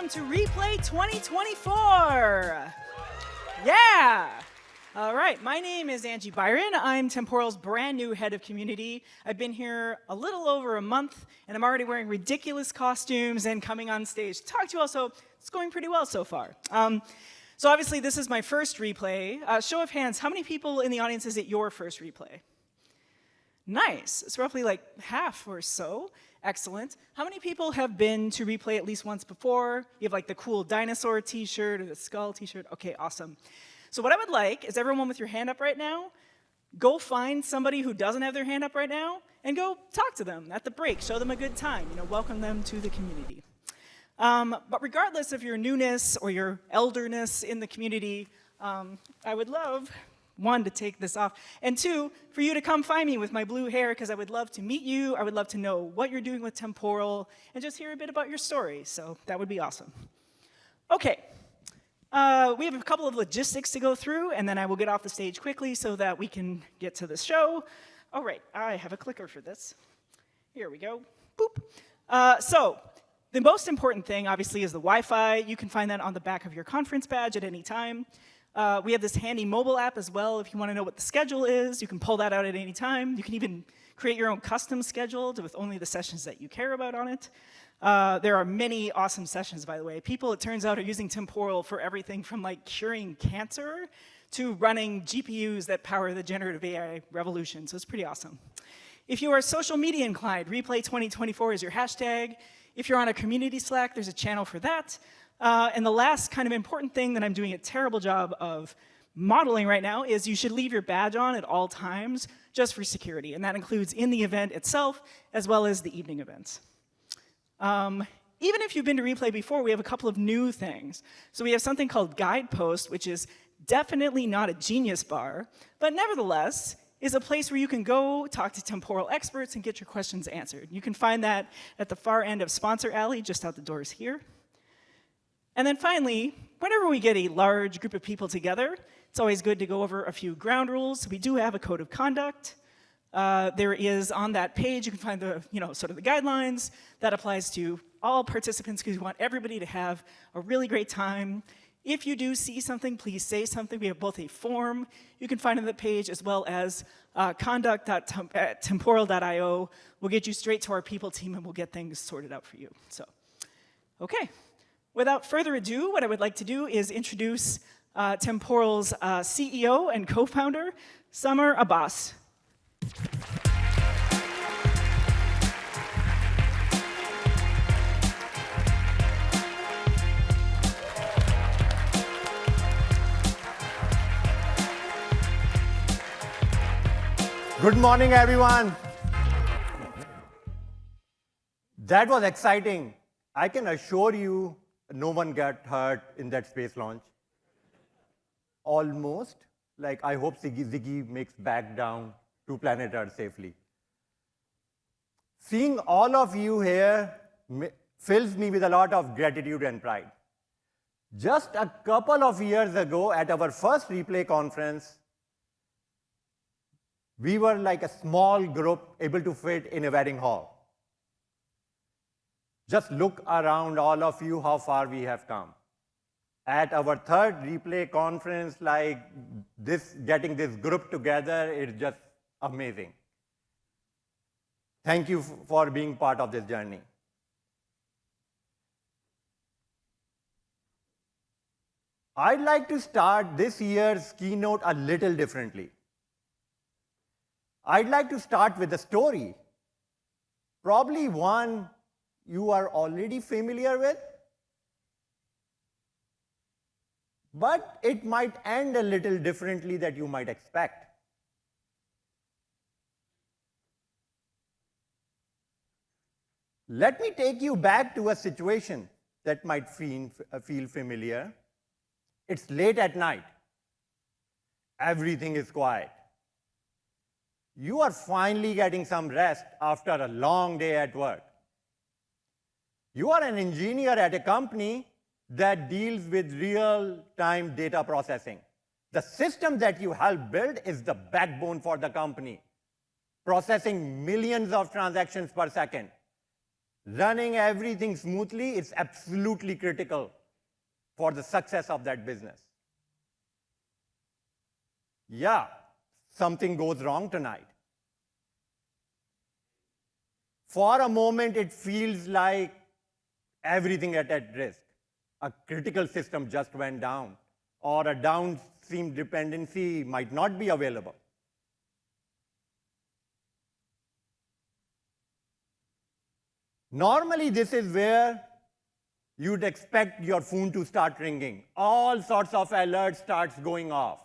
welcome to Replay 2024. Yeah. All right, my name is Angie Byron. I'm Temporal's brand new head of community. I've been here a little over a month, and I'm already wearing ridiculous costumes and coming on stage to talk to you all, so it's going pretty well so far. So obviously, this is my first replay. Show of hands, how many people in the audience is it your first replay? Nice. It's roughly like half or so. Excellent. How many people have been to replay at least once before? You have like the cool dinosaur t-shirt or the skull t-shirt? Okay, awesome. So what I would like is everyone with your hand up right now, go find somebody who doesn't have their hand up right now and go talk to them at the break. Show them a good time. Welcome them to the community. But regardless of your newness or your elderness in the community, I would love, one, to take this off, and two, for you to come find me with my blue hair, because I would love to meet you. I would love to know what you're doing with Temporal and just hear a bit about your story. So that would be awesome. Okay. We have a couple of logistics to go through, and then I will get off the stage quickly so that we can get to the show. All right, I have a clicker for this. Here we go. Boop. So the most important thing, obviously, is the Wi-Fi. You can find that on the back of your conference badge at any time. We have this handy mobile app as well. If you want to know what the schedule is, you can pull that out at any time. You can even create your own custom schedule with only the sessions that you care about on it. There are many awesome sessions, by the way. People, it turns out, are using Temporal for everything from like curing cancer to running GPUs that power the generative AI revolution. So it's pretty awesome. If you are social media inclined, Replay 2024 is your hashtag. If you're on a community Slack, there's a channel for that. And the last kind of important thing that I'm doing a terrible job of modeling right now is you should leave your badge on at all times just for security. And that includes in the event itself as well as the evening events. Even if you've been to Replay before, we have a couple of new things. So we have something called Guidepost, which is definitely not a genius bar, but nevertheless is a place where you can go talk to Temporal experts and get your questions answered. You can find that at the far end of Sponsor Alley, just out the doors here. And then finally, whenever we get a large group of people together, it's always good to go over a few ground rules. We do have a code of conduct. There is on that page, you can find the, sort of the guidelines. That applies to all participants because we want everybody to have a really great time. If you do see something, please say something. We have both a form you can find on the page as well as conduct.temporal.io. We'll get you straight to our people team and we'll get things sorted out for you. So, okay. Without further ado, what I would like to do is introduce Temporal's CEO and co-founder, Samar Abbas. Good morning, everyone. That was exciting. I can assure you no one got hurt in that space launch. Almost. Like, I hope Ziggy makes back down to planet Earth safely. Seeing all of you here fills me with a lot of gratitude and pride. Just a couple of years ago, at our first Replay conference, we were like a small group able to fit in a wedding hall. Just look around, all of you, how far we have come. At our third Replay conference, like this, getting this group together is just amazing. Thank you for being part of this journey. I'd like to start this year's keynote a little differently. I'd like to start with a story, probably one you are already familiar with, but it might end a little differently than you might expect. Let me take you back to a situation that might feel familiar. It's late at night. Everything is quiet. You are finally getting some rest after a long day at work. You are an engineer at a company that deals with real-time data processing. The system that you help build is the backbone for the company, processing millions of transactions per second. running everything smoothly is absolutely critical for the success of that business. Yeah, something goes wrong tonight. For a moment, it feels like everything is at risk. A critical system just went down, or a downstream dependency might not be available. Normally, this is where you'd expect your phone to start ringing. All sorts of alerts starts going off.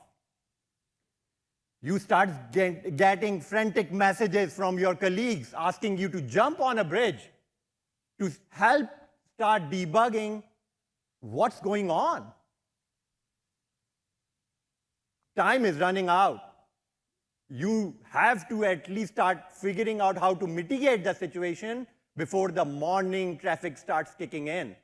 You start getting frantic messages from your colleagues asking you to jump on a bridge to help start debugging what's going on. Time is running out. You have to at least start figuring out how to mitigate the situation before the morning traffic starts kicking in.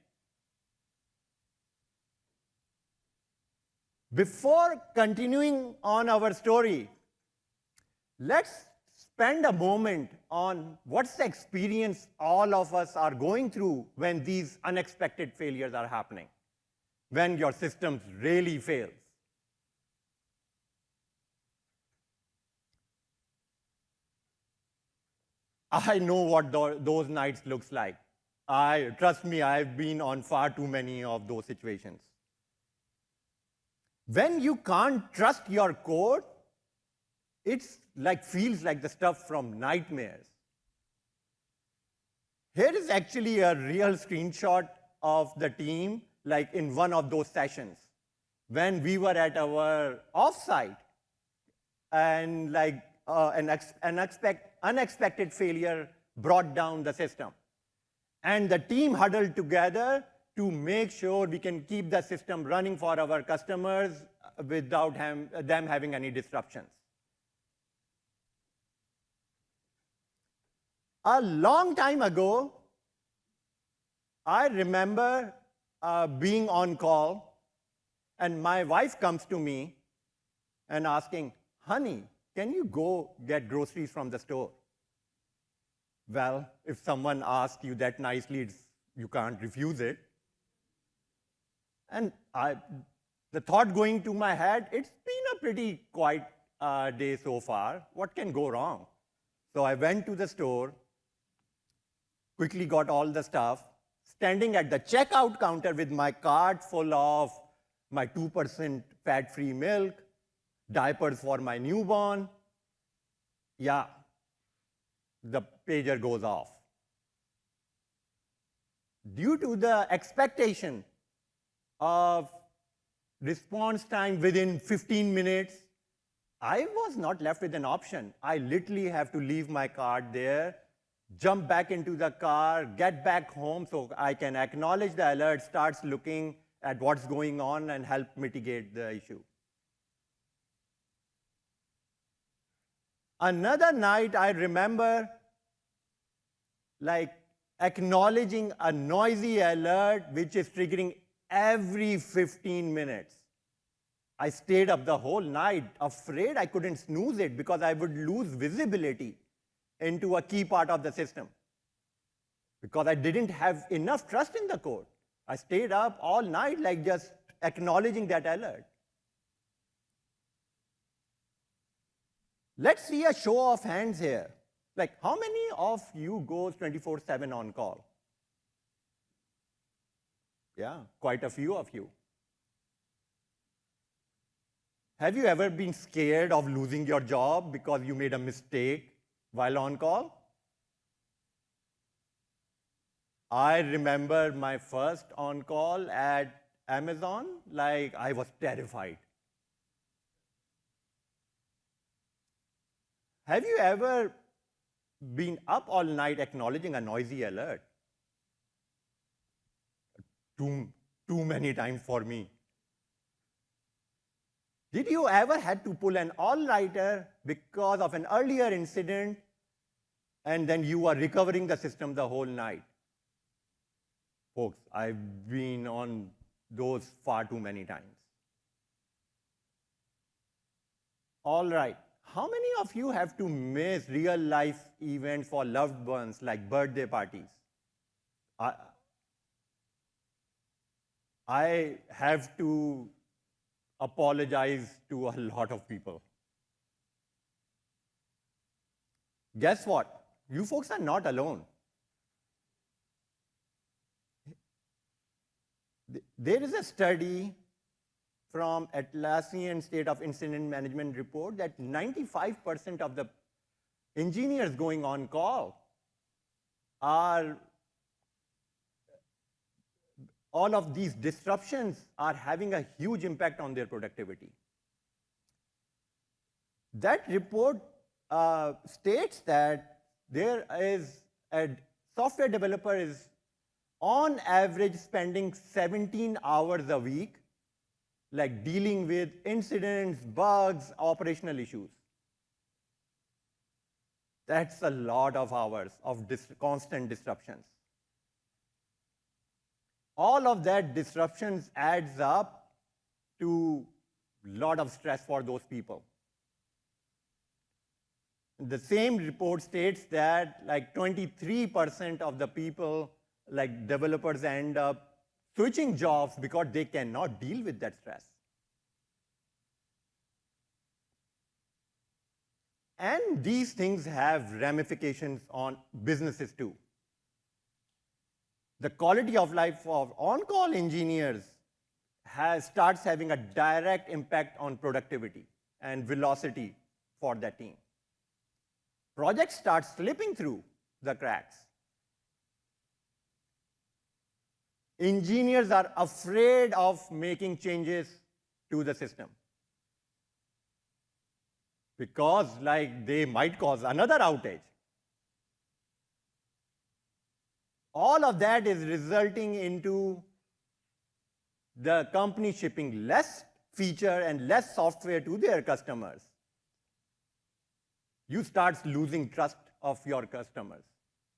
Before continuing on our story, let's spend a moment on what's the experience all of us are going through when these unexpected failures are happening, when your system really fails. I know what those nights looks like. Trust me, I've been on far too many of those situations. When you can't trust your code, feels like the stuff from nightmares. Here is actually a real screenshot of the team, like in one of those sessions, when we were at our offsite, and an unexpected failure brought down the system. And the team huddled together to make sure we can keep the system running for our customers without them having any disruptions. A long time ago, I remember being on call, and my wife comes to me and asking, "Honey, can you go get groceries from the store?" Well, if someone asks you that nicely, you can't refuse it. And the thought going to my head, it's been a pretty quiet day so far. What can go wrong? So I went to the store, quickly got all the stuff, standing at the checkout counter with my cart full of my 2% fat-free milk, diapers for my newborn. Yeah, the pager goes off. Due to the expectation of response time within 15 minutes, I was not left with an option. I literally have to leave my cart there, jump back into the car, get back home so I can acknowledge the alert, starts looking at what's going on and help mitigate the issue. Another night, I remember acknowledging a noisy alert which is triggering every 15 minutes. I stayed up the whole night, afraid I couldn't snooze it because I would lose visibility into a key part of the system because I didn't have enough trust in the code. I stayed up all night just acknowledging that alert. Let's see a show of hands here. How many of you goes 24/7 on call? Yeah, quite a few of you. Have you ever been scared of losing your job because you made a mistake while on call? I remember my first on call at Amazon, I was terrified. Have you ever been up all night acknowledging a noisy alert? Too many times for me. Did you ever had to pull an all-nighter because of an earlier incident and then you are recovering the system the whole night? Folks, I've been on those far too many times. All right. How many of you have to miss real-life events for loved ones like birthday parties? I, I have to apologize to a lot of people. Guess what? You folks are not alone. There is a study from Atlassian State of Incident Management report that 95% of the engineers going on call are, all of these disruptions are having a huge impact on their productivity. That report states that there is a software developer is on average spending 17 hours a week, like dealing with incidents, bugs, operational issues. That's a lot of hours of constant disruptions. All of that disruptions adds up to a lot of stress for those people. The same report states that like 23% of the people, like developers, end up switching jobs because they cannot deal with that stress. And these things have ramifications on businesses too. The quality of life of on-call engineers starts having a direct impact on productivity and velocity for that team. Projects start slipping through the cracks. Engineers are afraid of making changes to the system because like they might cause another outage. All of that is resulting into the company shipping less feature and less software to their customers. You start losing trust of your customers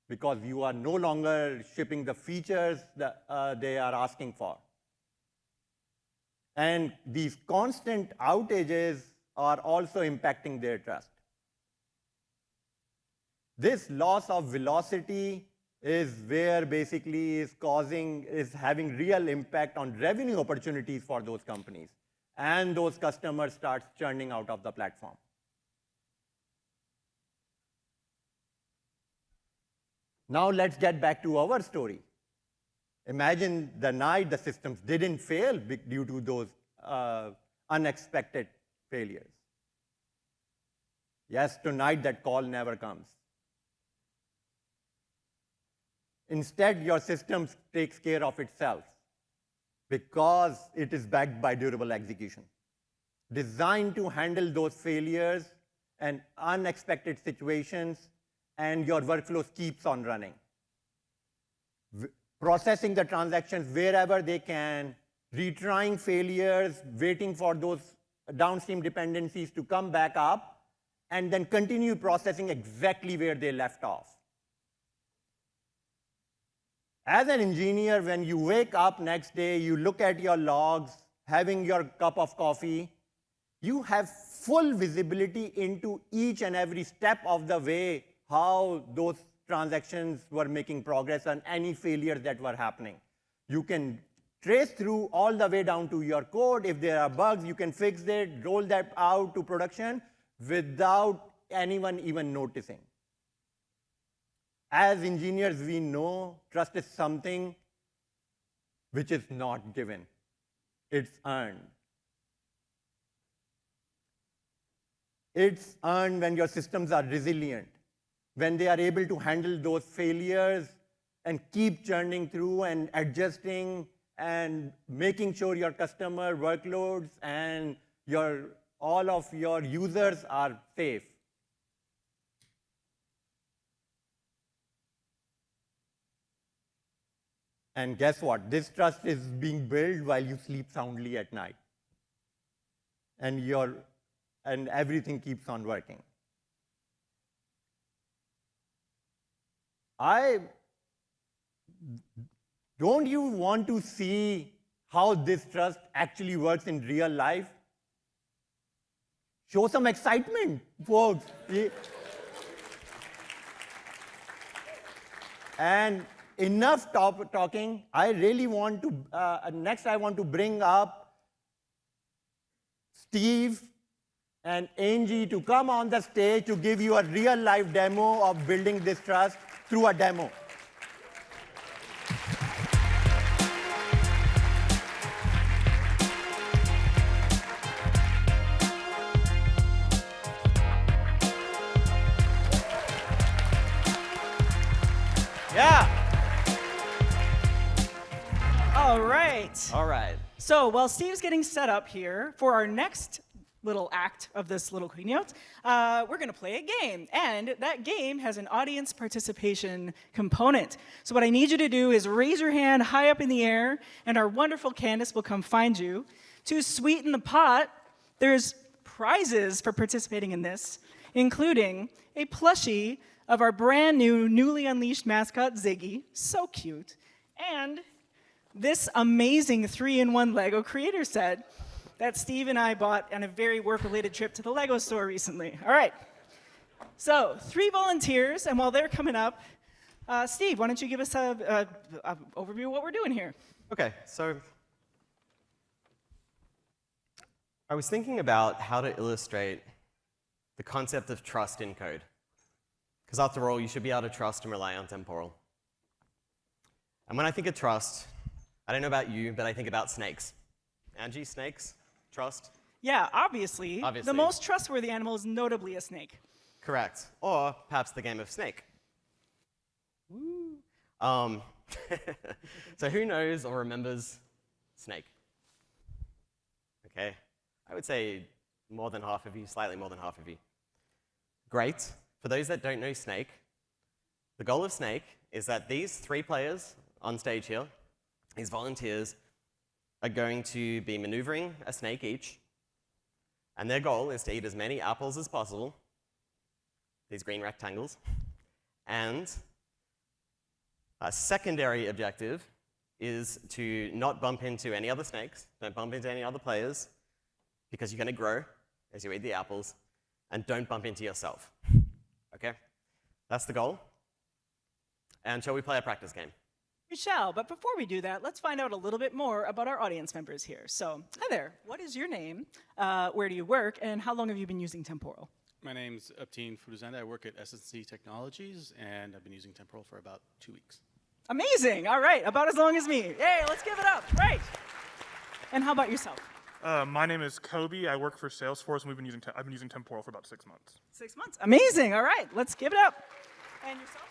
because you are no longer shipping the features that they are asking for. And these constant outages are also impacting their trust. This loss of velocity is where basically is having real impact on revenue opportunities for those companies. And those customers start churning out of the platform. Now let's get back to our story. Imagine the night the systems didn't fail due to those unexpected failures. Yes, tonight that call never comes. Instead, your system takes care of itself because it is backed by durable execution, designed to handle those failures and unexpected situations, and your workflows keeps on running. Processing the transactions wherever they can, retrying failures, waiting for those downstream dependencies to come back up, and then continue processing exactly where they left off. As an engineer, when you wake up next day, you look at your logs, having your cup of coffee, you have full visibility into each and every step of the way how those transactions were making progress and any failures that were happening. You can trace through all the way down to your code. If there are bugs, you can fix it, roll that out to production without anyone even noticing. As engineers, we know trust is something which is not given. It's earned. It's earned when your systems are resilient, when they are able to handle those failures and keep churning through and adjusting and making sure your customer workloads and all of your users are safe. And guess what? This trust is being built while you sleep soundly at night. And everything keeps on working. Don't you want to see how this trust actually works in real life? Show some excitement, folks. And enough talking. I really want to, next I want to bring up Steve and Angie to come on the stage to give you a real life demo of building this trust through a demo. Yeah. All right. All right. So while Steve's getting set up here for our next little act of this little keynote, we're going to play a game. And that game has an audience participation component. So what I need you to do is raise your hand high up in the air, and our wonderful Candace will come find you. To sweeten the pot, there's prizes for participating in this, including a plushie of our brand new, newly unleashed mascot, Ziggy. So cute. And this amazing 3-in-1 Lego creator set that Steve and I bought on a very work-related trip to the Lego store recently. All right. So 3 volunteers, and while they're coming up, Steve, why don't you give us an overview of what we're doing here? Okay, so I was thinking about how to illustrate the concept of trust in code. Because after all, you should be able to trust and rely on Temporal. And when I think of trust, I don't know about you, but I think about snakes. Angie, snakes? Trust? Yeah, obviously. The most trustworthy animal is notably a snake. Correct. Or perhaps the game of Snake. Woo. So who knows or remembers Snake? Okay. I would say more than half of you, slightly more than half of you. Great. For those that don't know Snake, the goal of Snake is that these 3 players on stage here, these volunteers, are going to be maneuvering a snake each, and their goal is to eat as many apples as possible, these green rectangles, and a secondary objective is to not bump into any other snakes, don't bump into any other players, because you're going to grow as you eat the apples, and don't bump into yourself. Okay? That's the goal. And shall we play a practice game? We shall, but before we do that, let's find out a little bit more about our audience members here. So, hi there. What is your name? Where do you work? And how long have you been using Temporal? My name's Upteen Furuzanda. I work at SNC Technologies, and I've been using Temporal for about 2 weeks. Amazing. All right. About as long as me. Yay, let's give it up. Right. And how about yourself? My name is Kobe. I work for Salesforce, and I've been using Temporal for about 6 months. 6 months. Amazing. All right. Let's give it up. And yourself?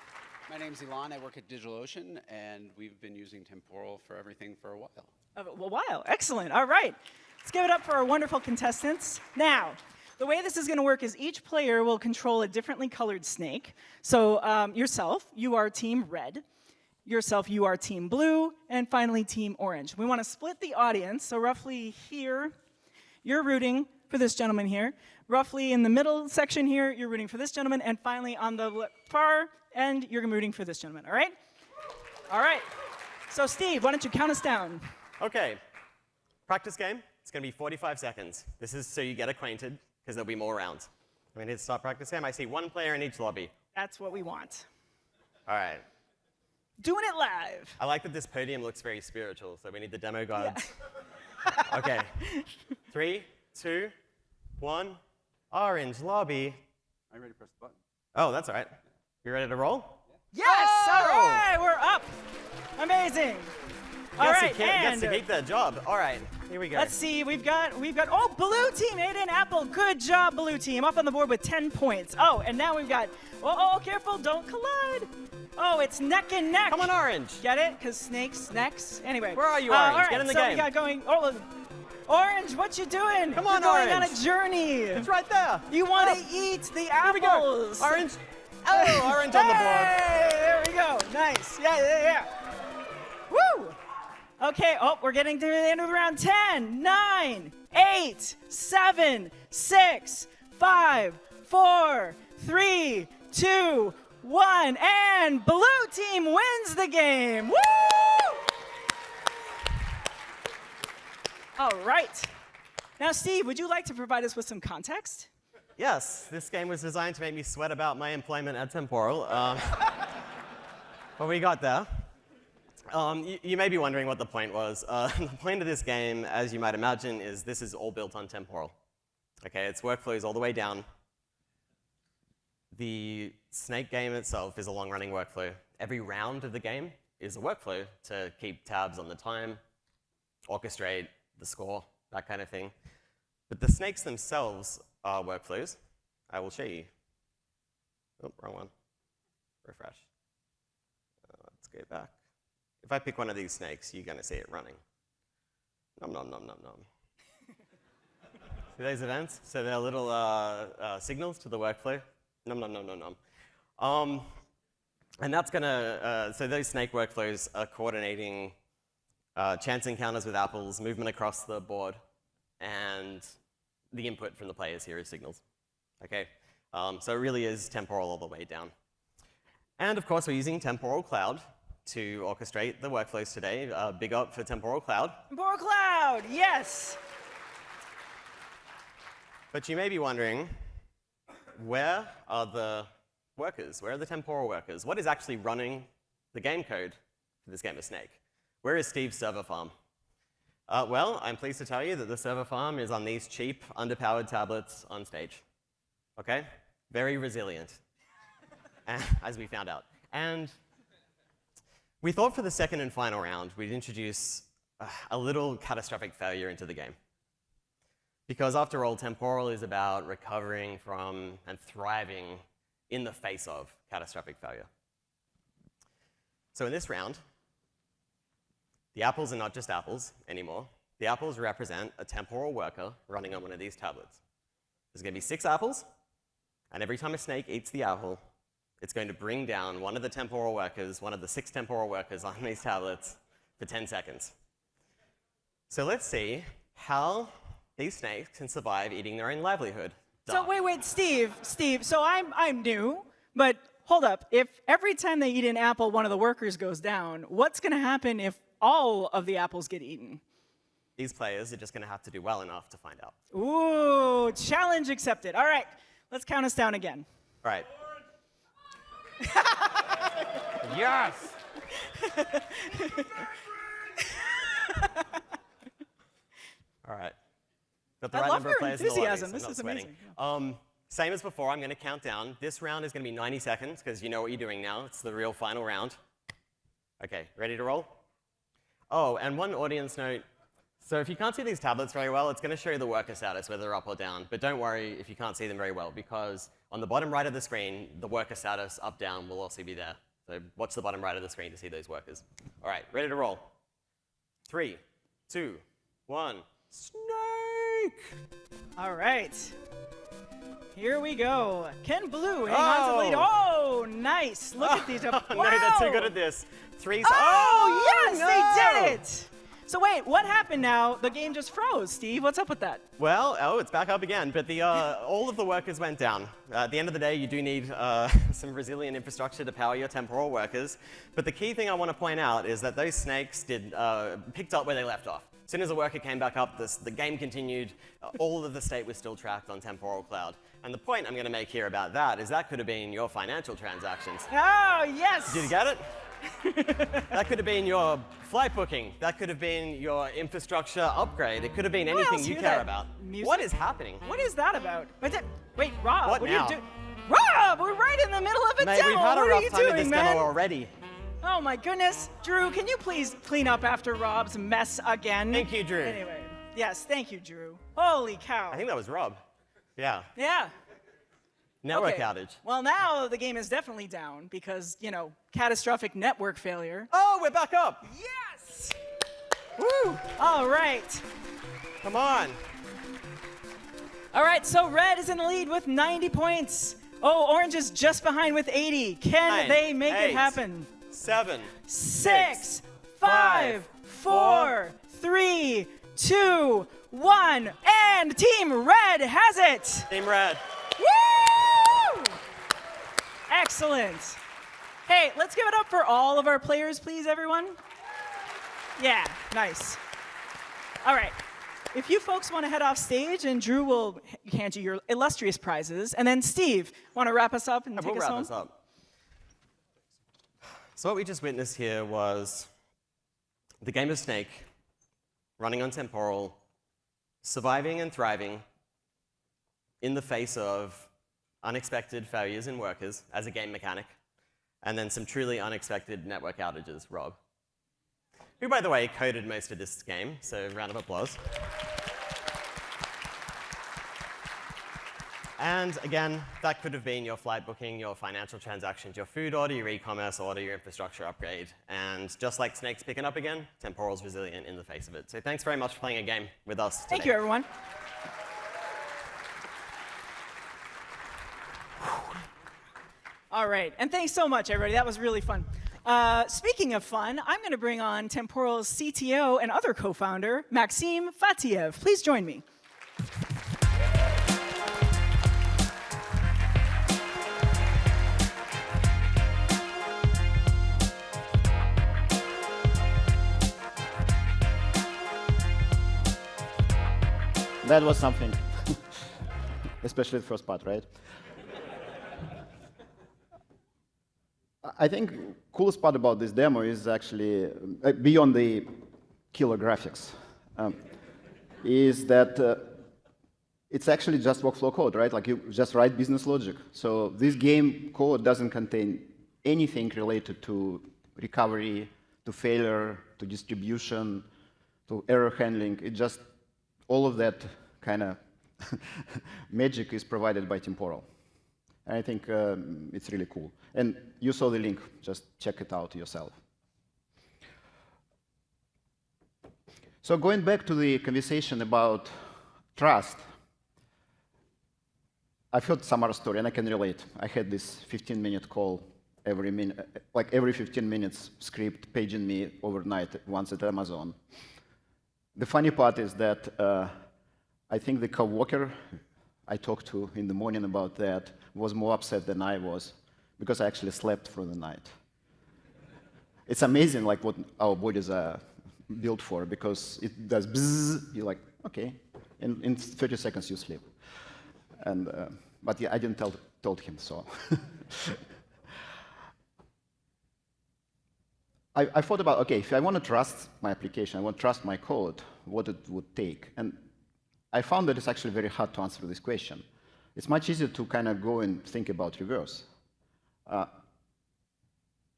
My name's Elon. I work at DigitalOcean, and we've been using Temporal for everything for a while. A while. Excellent. All right. Let's give it up for our wonderful contestants. Now, the way this is going to work is each player will control a differently colored snake. So yourself, you are team red. Yourself, you are team blue. And finally, team orange. We want to split the audience. So roughly here, you're rooting for this gentleman here. Roughly in the middle section here, you're rooting for this gentleman. And finally, on the far end, you're rooting for this gentleman. All right? All right. So Steve, why don't you count us down? Okay. Practice game. It's going to be 45 seconds. This is so you get acquainted, because there'll be more rounds. We need to start practice game. I see 1 player in each lobby. That's what we want. All right. Doing it live. I like that this podium looks very spiritual, so we need the demo gods. Yeah. Okay. 3, 2, 1. Orange lobby. Are you ready to press the button? Oh, that's all right. You ready to roll? Yes! Oh! All right, we're up. Amazing. All right, gets to keep that job. All right, here we go. Let's see, we've got, oh, blue team, Aiden Apple. Good job, blue team. Up on the board with 10 points. Oh, and now we've got, oh, careful, don't collide. Oh, it's neck and neck. Come on, orange. Get it? Because snakes, necks. Anyway. Where are you, orange? All right, Get in the so game. we got going, orange, what you doing? Come on, You're going orange. on a journey. It's right there. You want to eat the apples. Here we go. Orange. Oh, orange on the board. Hey, there we go. Nice. Yeah. Woo! Okay, we're getting to the end of round. 10, 9, 8, 7, 6, 5, 4, 3, 2, 1, and blue team wins the game. Woo! All right. Now, Steve, would you like to provide us with some context? Yes, this game was designed to make me sweat about my employment at Temporal. What we got there? You may be wondering what the point was. The point of this game, as you might imagine, is this is all built on Temporal. Okay, its workflows all the way down. The Snake game itself is a long-running workflow. Every round of the game is a workflow to keep tabs on the time, orchestrate the score, that kind of thing. But the snakes themselves are workflows. I will show you. Oh, wrong one. Refresh. Let's go back. If I pick one of these snakes, you're going to see it running. Nom, nom, nom, nom, nom. See those events? So they're little signals to the workflow. Nom, nom, nom, nom, nom. And that's going to, so those snake workflows are coordinating chance encounters with apples, movement across the board, and the input from the players here is signals. Okay? So it really is temporal all the way down. And of course, we're using Temporal Cloud to orchestrate the workflows today. Big up for Temporal Cloud. Temporal Cloud, yes! But you may be wondering, where are the workers? Where are the temporal workers? What is actually running the game code for this game of Snake? Where is Steve's server farm? Well, I'm pleased to tell you that the server farm is on these cheap, underpowered tablets on stage. Okay? Very resilient, as we found out. And we thought for the second and final round, we'd introduce a little catastrophic failure into the game. Because after all, Temporal is about recovering from and thriving in the face of catastrophic failure. So in this round, the apples are not just apples anymore. The apples represent a temporal worker running on one of these tablets. There's going to be 6 apples, and every time a snake eats the apple, it's going to bring down one of the temporal workers, one of the 6 temporal workers on these tablets for 10 seconds. So let's see how these snakes can survive eating their own livelihood. So wait, Steve, so I'm new, but hold up. If every time they eat an apple, one of the workers goes down, what's going to happen if all of the apples get eaten? These players are just going to have to do well enough to find out. Ooh, challenge accepted. All right, let's count us down again. All right. Yes! All right. Got the I right love number your of players in the lobby, enthusiasm. so This I'm not is sweating. amazing. Same as before, I'm going to count down. This round is going to be 90 seconds, because you know what you're doing now. It's the real final round. OK, ready to roll? Oh, and one audience note. So if you can't see these tablets very well, it's going to show you the worker status, whether they're up or down. But don't worry if you can't see them very well, because on the bottom right of the screen, the worker status up, down will also be there. So watch the bottom right of the screen to see those workers. All right, ready to roll. 3, 2, 1. Snake! All right. Here we go. Ken Blue hang on to the lead. Oh, nice. Look at these. Wow. No, they're too good at this. 3. Oh, yes, no! they did it. So wait, what happened now? The game just froze. Steve, what's up with that? Well, it's back up again, but all of the workers went down. At the end of the day, you do need some resilient infrastructure to power your temporal workers. But the key thing I want to point out is that those snakes picked up where they left off. As soon as a worker came back up, the game continued. All of the state was still tracked on Temporal Cloud. And the point I'm going to make here about that is that could have been your financial transactions. Oh, yes. Did you get it? That could have been your flight booking. That could have been your infrastructure upgrade. It could have been anything you care about. Music? What is happening? What is that about? Wait, Rob, What are now? you doing? Rob, we're right in the middle of a Mate, demo. we've had a what are rough you time with doing, this man? demo already. Oh my goodness. Drew, can you please clean up after Rob's mess again? Thank you, Drew. Anyway, yes, thank you, Drew. Holy cow. I think that was Rob. Yeah. Yeah. Network Okay. outage. Well, now the game is definitely down because, catastrophic network failure. Oh, we're back up. Yes! Woo! All right. Come on. All right, so red is in the lead with 90 points. Oh, orange is just behind with 80. Can 9, they make 8, it happen? 7. 6, 5, 4, 3, 2, 1, and Team Red has it. Team Red. Woo! Excellent. Hey, let's give it up for all of our players, please, everyone. Yeah, nice. All right. If you folks want to head off stage, and Drew will hand you your illustrious prizes, and then Steve, want to wrap us up and take We'll us wrap home? this up. So what we just witnessed here was the game of Snake, running on Temporal, surviving and thriving in the face of unexpected failures in workers as a game mechanic, and then some truly unexpected network outages, Rob. Who, by the way, coded most of this game, so round of applause. And again, that could have been your flight booking, your financial transactions, your food order, your e-commerce order, your infrastructure upgrade. And just like Snake's picking up again, Temporal's resilient in the face of it. So thanks very much for playing a game with us today. Thank you, everyone. All right, and thanks so much, everybody. That was really fun. Speaking of fun, I'm going to bring on Temporal's CTO and other co-founder, Maxim Fateev. Please join me. That was something, especially the first part, right? I think coolest part about this demo is actually, beyond the killer graphics, is that it's actually just workflow code, right? Like you just write business logic. So this game code doesn't contain anything related to recovery, to failure, to distribution, to error handling. It just, all of that kind of magic is provided by Temporal. And I think it's really cool. And you saw the link, just check it out yourself. So going back to the conversation about trust, I've heard Samar's story, and I can relate. I had this 15-minute call every minute, like every 15 minutes script paging me overnight once at Amazon. The funny part is that I think the coworker I talked to in the morning about that was more upset than I was, because I actually slept through the night. It's amazing like what our bodies are built for, because it does bzzz, you're like, okay, in 30 seconds you sleep. And, but yeah, I didn't told him so. I thought about, okay, if I want to trust my application, I want to trust my code, what it would take. And I found that it's actually very hard to answer this question. It's much easier to kind of go and think about reverse.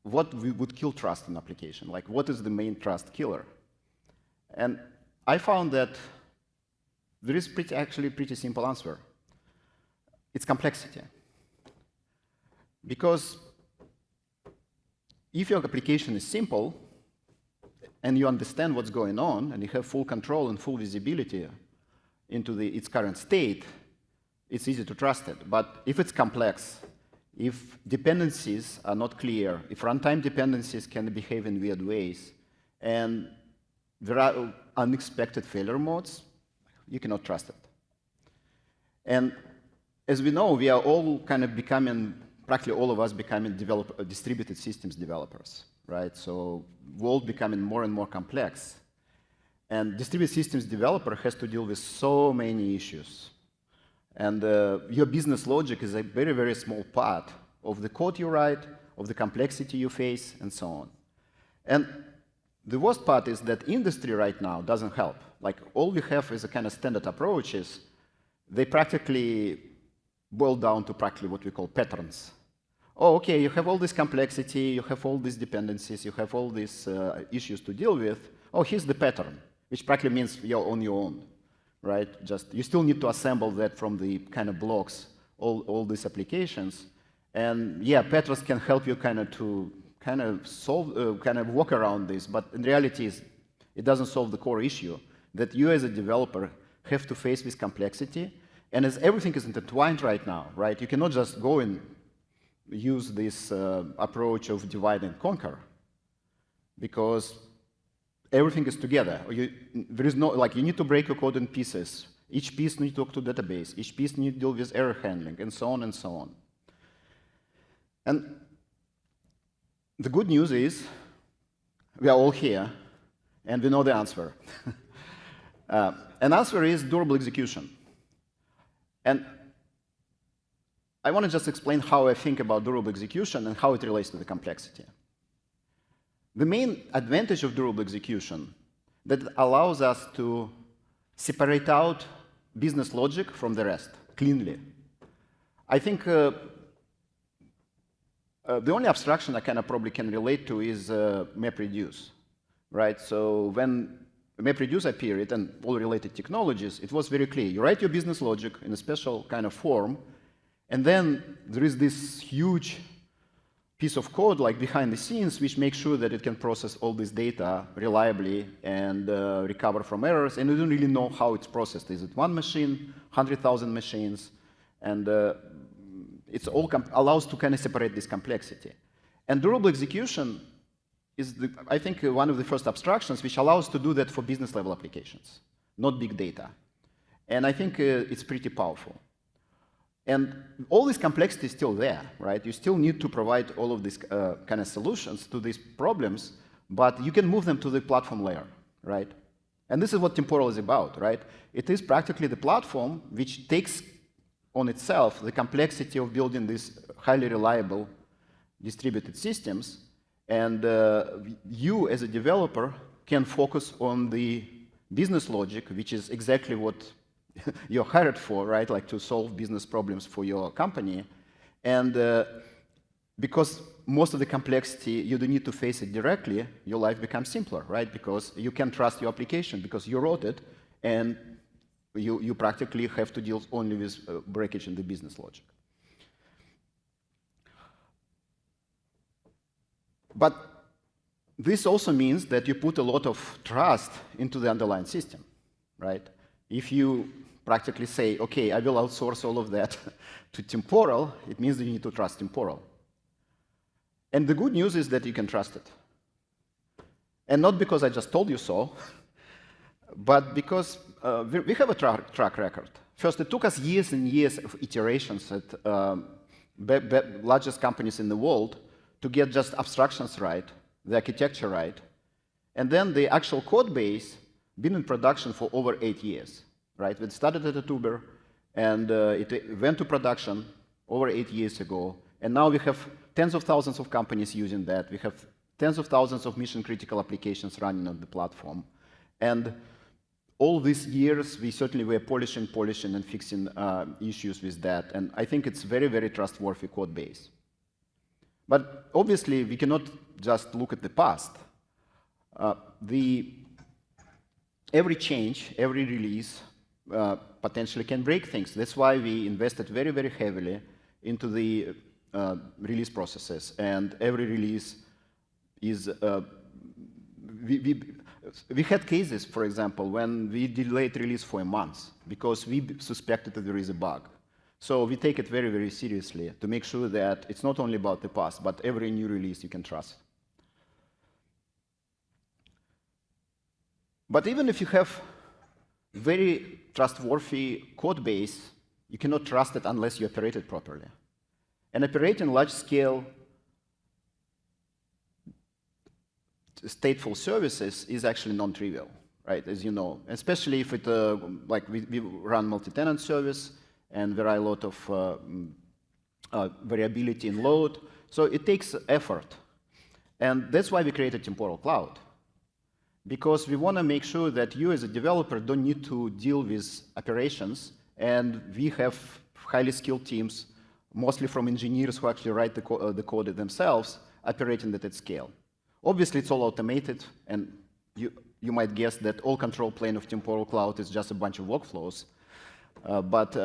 What would kill trust in an application? Like, what is the main trust killer? And I found that there is actually a pretty simple answer. It's complexity. Because if your application is simple, and you understand what's going on, and you have full control and full visibility into its current state, it's easy to trust it. But if it's complex, if dependencies are not clear, if runtime dependencies can behave in weird ways, and there are unexpected failure modes, you cannot trust it. And as we know, we are all kind of becoming, practically all of us becoming distributed systems developers, right? So world becoming more and more complex. And distributed systems developer has to deal with so many issues. And your business logic is a very, very small part of the code you write, of the complexity you face, and so on. And the worst part is that industry right now doesn't help. Like, all we have is a kind of standard approaches. They practically boil down to practically what we call patterns. Oh, okay, you have all this complexity, you have all these dependencies, you have all these issues to deal with. Oh, here's the pattern, which practically means you're on your own, right? Just, you still need to assemble that from the kind of blocks, all these applications. And yeah, patterns can help you kind of solve, kind of work around this, but in reality, it doesn't solve the core issue that you as a developer have to face with complexity. And as everything is intertwined right now, right? You cannot just go and use this approach of divide and conquer, because everything is together. There is no, like, you need to break your code in pieces. Each piece needs to talk to database. Each piece needs to deal with error handling, and so on and so on. And the good news is we are all here, and we know the answer. An answer is durable execution. And I want to just explain how I think about durable execution and how it relates to the complexity. the main advantage of durable execution that it allows us to separate out business logic from the rest cleanly. I think the only abstraction I kind of probably can relate to is MapReduce, right? So when MapReduce appeared and all related technologies, it was very clear. You write your business logic in a special kind of form, and then there is this huge piece of code like behind the scenes which makes sure that it can process all this data reliably and recover from errors, and you don't really know how it's processed. Is it one machine, 100,000 machines? And it's all allows to kind of separate this complexity. And durable execution is, I think, one of the first abstractions which allows to do that for business level applications, not big data. And I think it's pretty powerful. And all this complexity is still there, right? You still need to provide all of these kind of solutions to these problems, but you can move them to the platform layer, right? And this is what Temporal is about, right? It is practically the platform which takes on itself the complexity of building these highly reliable distributed systems, and you as a developer can focus on the business logic, which is exactly what you're hired for, right? Like to solve business problems for your company. And because most of the complexity, you don't need to face it directly, your life becomes simpler, right? Because you can trust your application because you wrote it, and you practically have to deal only with breakage in the business logic. But this also means that you put a lot of trust into the underlying system, right? If you practically say, okay, I will outsource all of that to Temporal, it means that you need to trust Temporal. And the good news is that you can trust it. And not because I just told you so, but because we have a track record. First, it took us years and years of iterations at largest companies in the world to get just abstractions right, the architecture right, and then the actual code base been in production for over 8 years, right? It started at a tuber, and it went to production over 8 years ago, and now we have tens of thousands of companies using that. We have tens of thousands of mission-critical applications running on the platform. And all these years, we certainly were polishing, and fixing issues with that, and I think it's very, very trustworthy code base. But obviously, we cannot just look at the past. Every change, every release potentially can break things. That's why we invested very, very heavily into the release processes. And every release is, we had cases, for example, when we delayed release for a month because we suspected that there is a bug. So we take it very, very seriously to make sure that it's not only about the past, but every new release you can trust. But even if you have very trustworthy code base, you cannot trust it unless you operate it properly. And operating large-scale stateful services is actually non-trivial, right? As you know, especially if it like we run multi-tenant service, and there are a lot of variability in load. So it takes effort. And that's why we created Temporal Cloud. Because we want to make sure that you as a developer don't need to deal with operations, and we have highly skilled teams, mostly from engineers who actually write the code themselves, operating that at scale. Obviously, it's all automated, and you might guess that all control plane of Temporal Cloud is just a bunch of workflows. But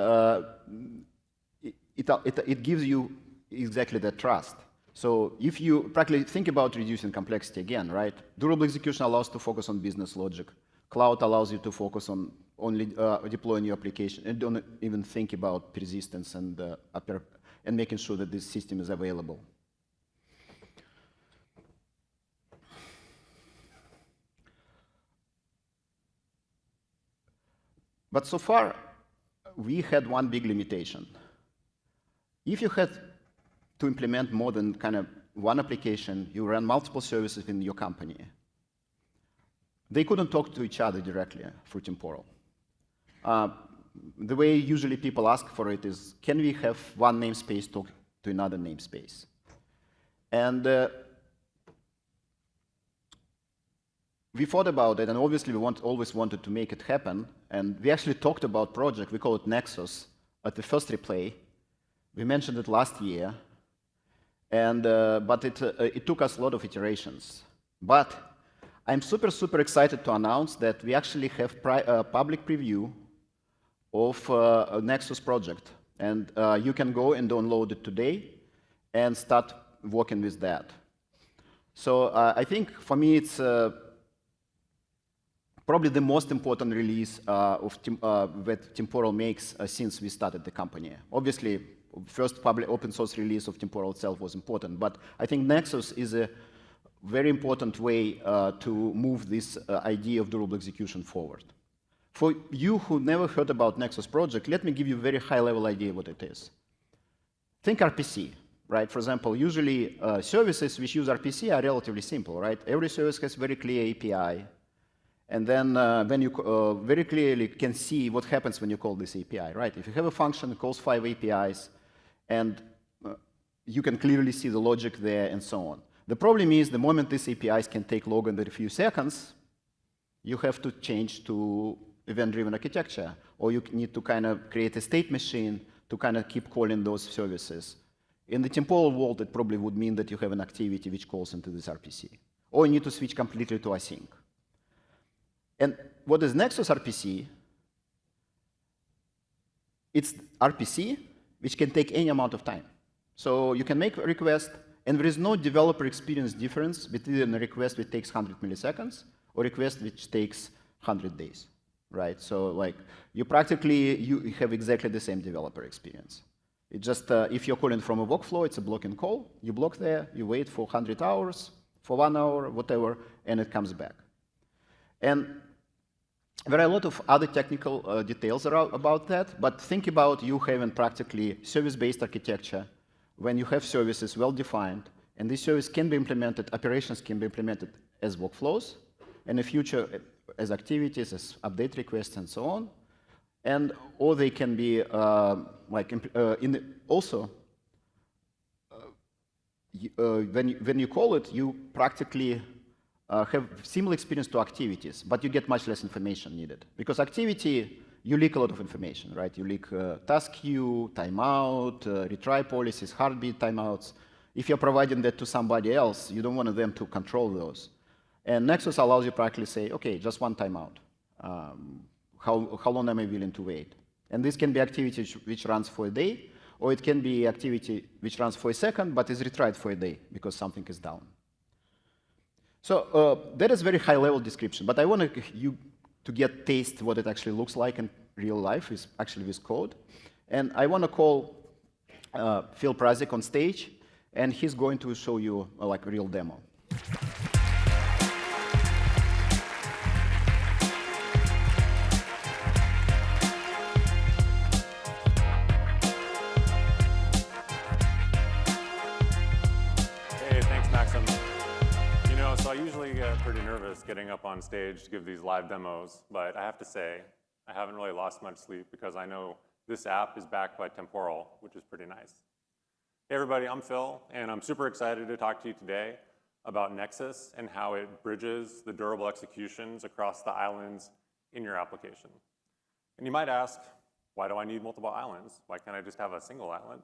it gives you exactly that trust. So if you practically think about reducing complexity again, right? Durable execution allows to focus on business logic. Cloud allows you to focus on only deploying your application and don't even think about persistence and making sure that this system is available. But so far, we had one big limitation. If you had to implement more than kind of one application, you ran multiple services in your company, they couldn't talk to each other directly through Temporal. The way usually people ask for it is, can we have one namespace talk to another namespace? And we thought about it, and obviously we always wanted to make it happen. And we actually talked about project. We call it Nexus at the first replay. We mentioned it last year, and but it took us a lot of iterations. But I'm super excited to announce that we actually have a public preview of a Nexus project, and you can go and download it today and start working with that. So I think for me it's probably the most important release that Temporal makes since we started the company. Obviously, first public open source release of Temporal itself was important, but I think Nexus is a very important way to move this idea of durable execution forward. For you who never heard about Nexus project, let me give you a very high-level idea what it is. Think RPC, right? For example, usually services which use RPC are relatively simple, right? Every service has very clear API, and then when you very clearly can see what happens when you call this API, right? If you have a function that calls 5 APIs, and you can clearly see the logic there and so on. The problem is the moment these APIs can take longer than a few seconds, you have to change to event-driven architecture, or you need to kind of create a state machine to kind of keep calling those services. In the temporal world, it probably would mean that you have an activity which calls into this RPC, or you need to switch completely to async. And what is Nexus RPC? It's RPC which can take any amount of time. So you can make a request, and there is no developer experience difference between a request which takes 100 milliseconds or a request which takes 100 days, right? So like you have exactly the same developer experience. It just, if you're calling from a workflow, it's a blocking call. You block there, you wait for 100 hours, for 1 hour, whatever, and it comes back. And there are a lot of other technical details about that, but think about you having practically service-based architecture when you have services well-defined, and these services can be implemented, operations can be implemented as workflows, and in the future as activities, as update requests, and so on. And or they can be when you call it, you practically have similar experience to activities, but you get much less information needed. Because activity, you leak a lot of information, right? You leak task queue, timeout, retry policies, heartbeat timeouts. If you're providing that to somebody else, you don't want them to control those. And Nexus allows you practically say, okay, just one timeout. How long am I willing to wait? And this can be activity which runs for a day, or it can be activity which runs for a second, but is retried for a day because something is down. So that is very high-level description, but I want you to get taste what it actually looks like in real life, is actually with code. And I want to call Phil Prasek on stage, and he's going to show you a real demo. Hey, thanks, Maxim. So I usually get pretty nervous getting up on stage to give these live demos, but I have to say, I haven't really lost much sleep because I know this app is backed by Temporal, which is pretty nice. Hey everybody, I'm Phil, and I'm super excited to talk to you today about Nexus and how it bridges the durable executions across the islands in your application. And you might ask, why do I need multiple islands? Why can't I just have a single island?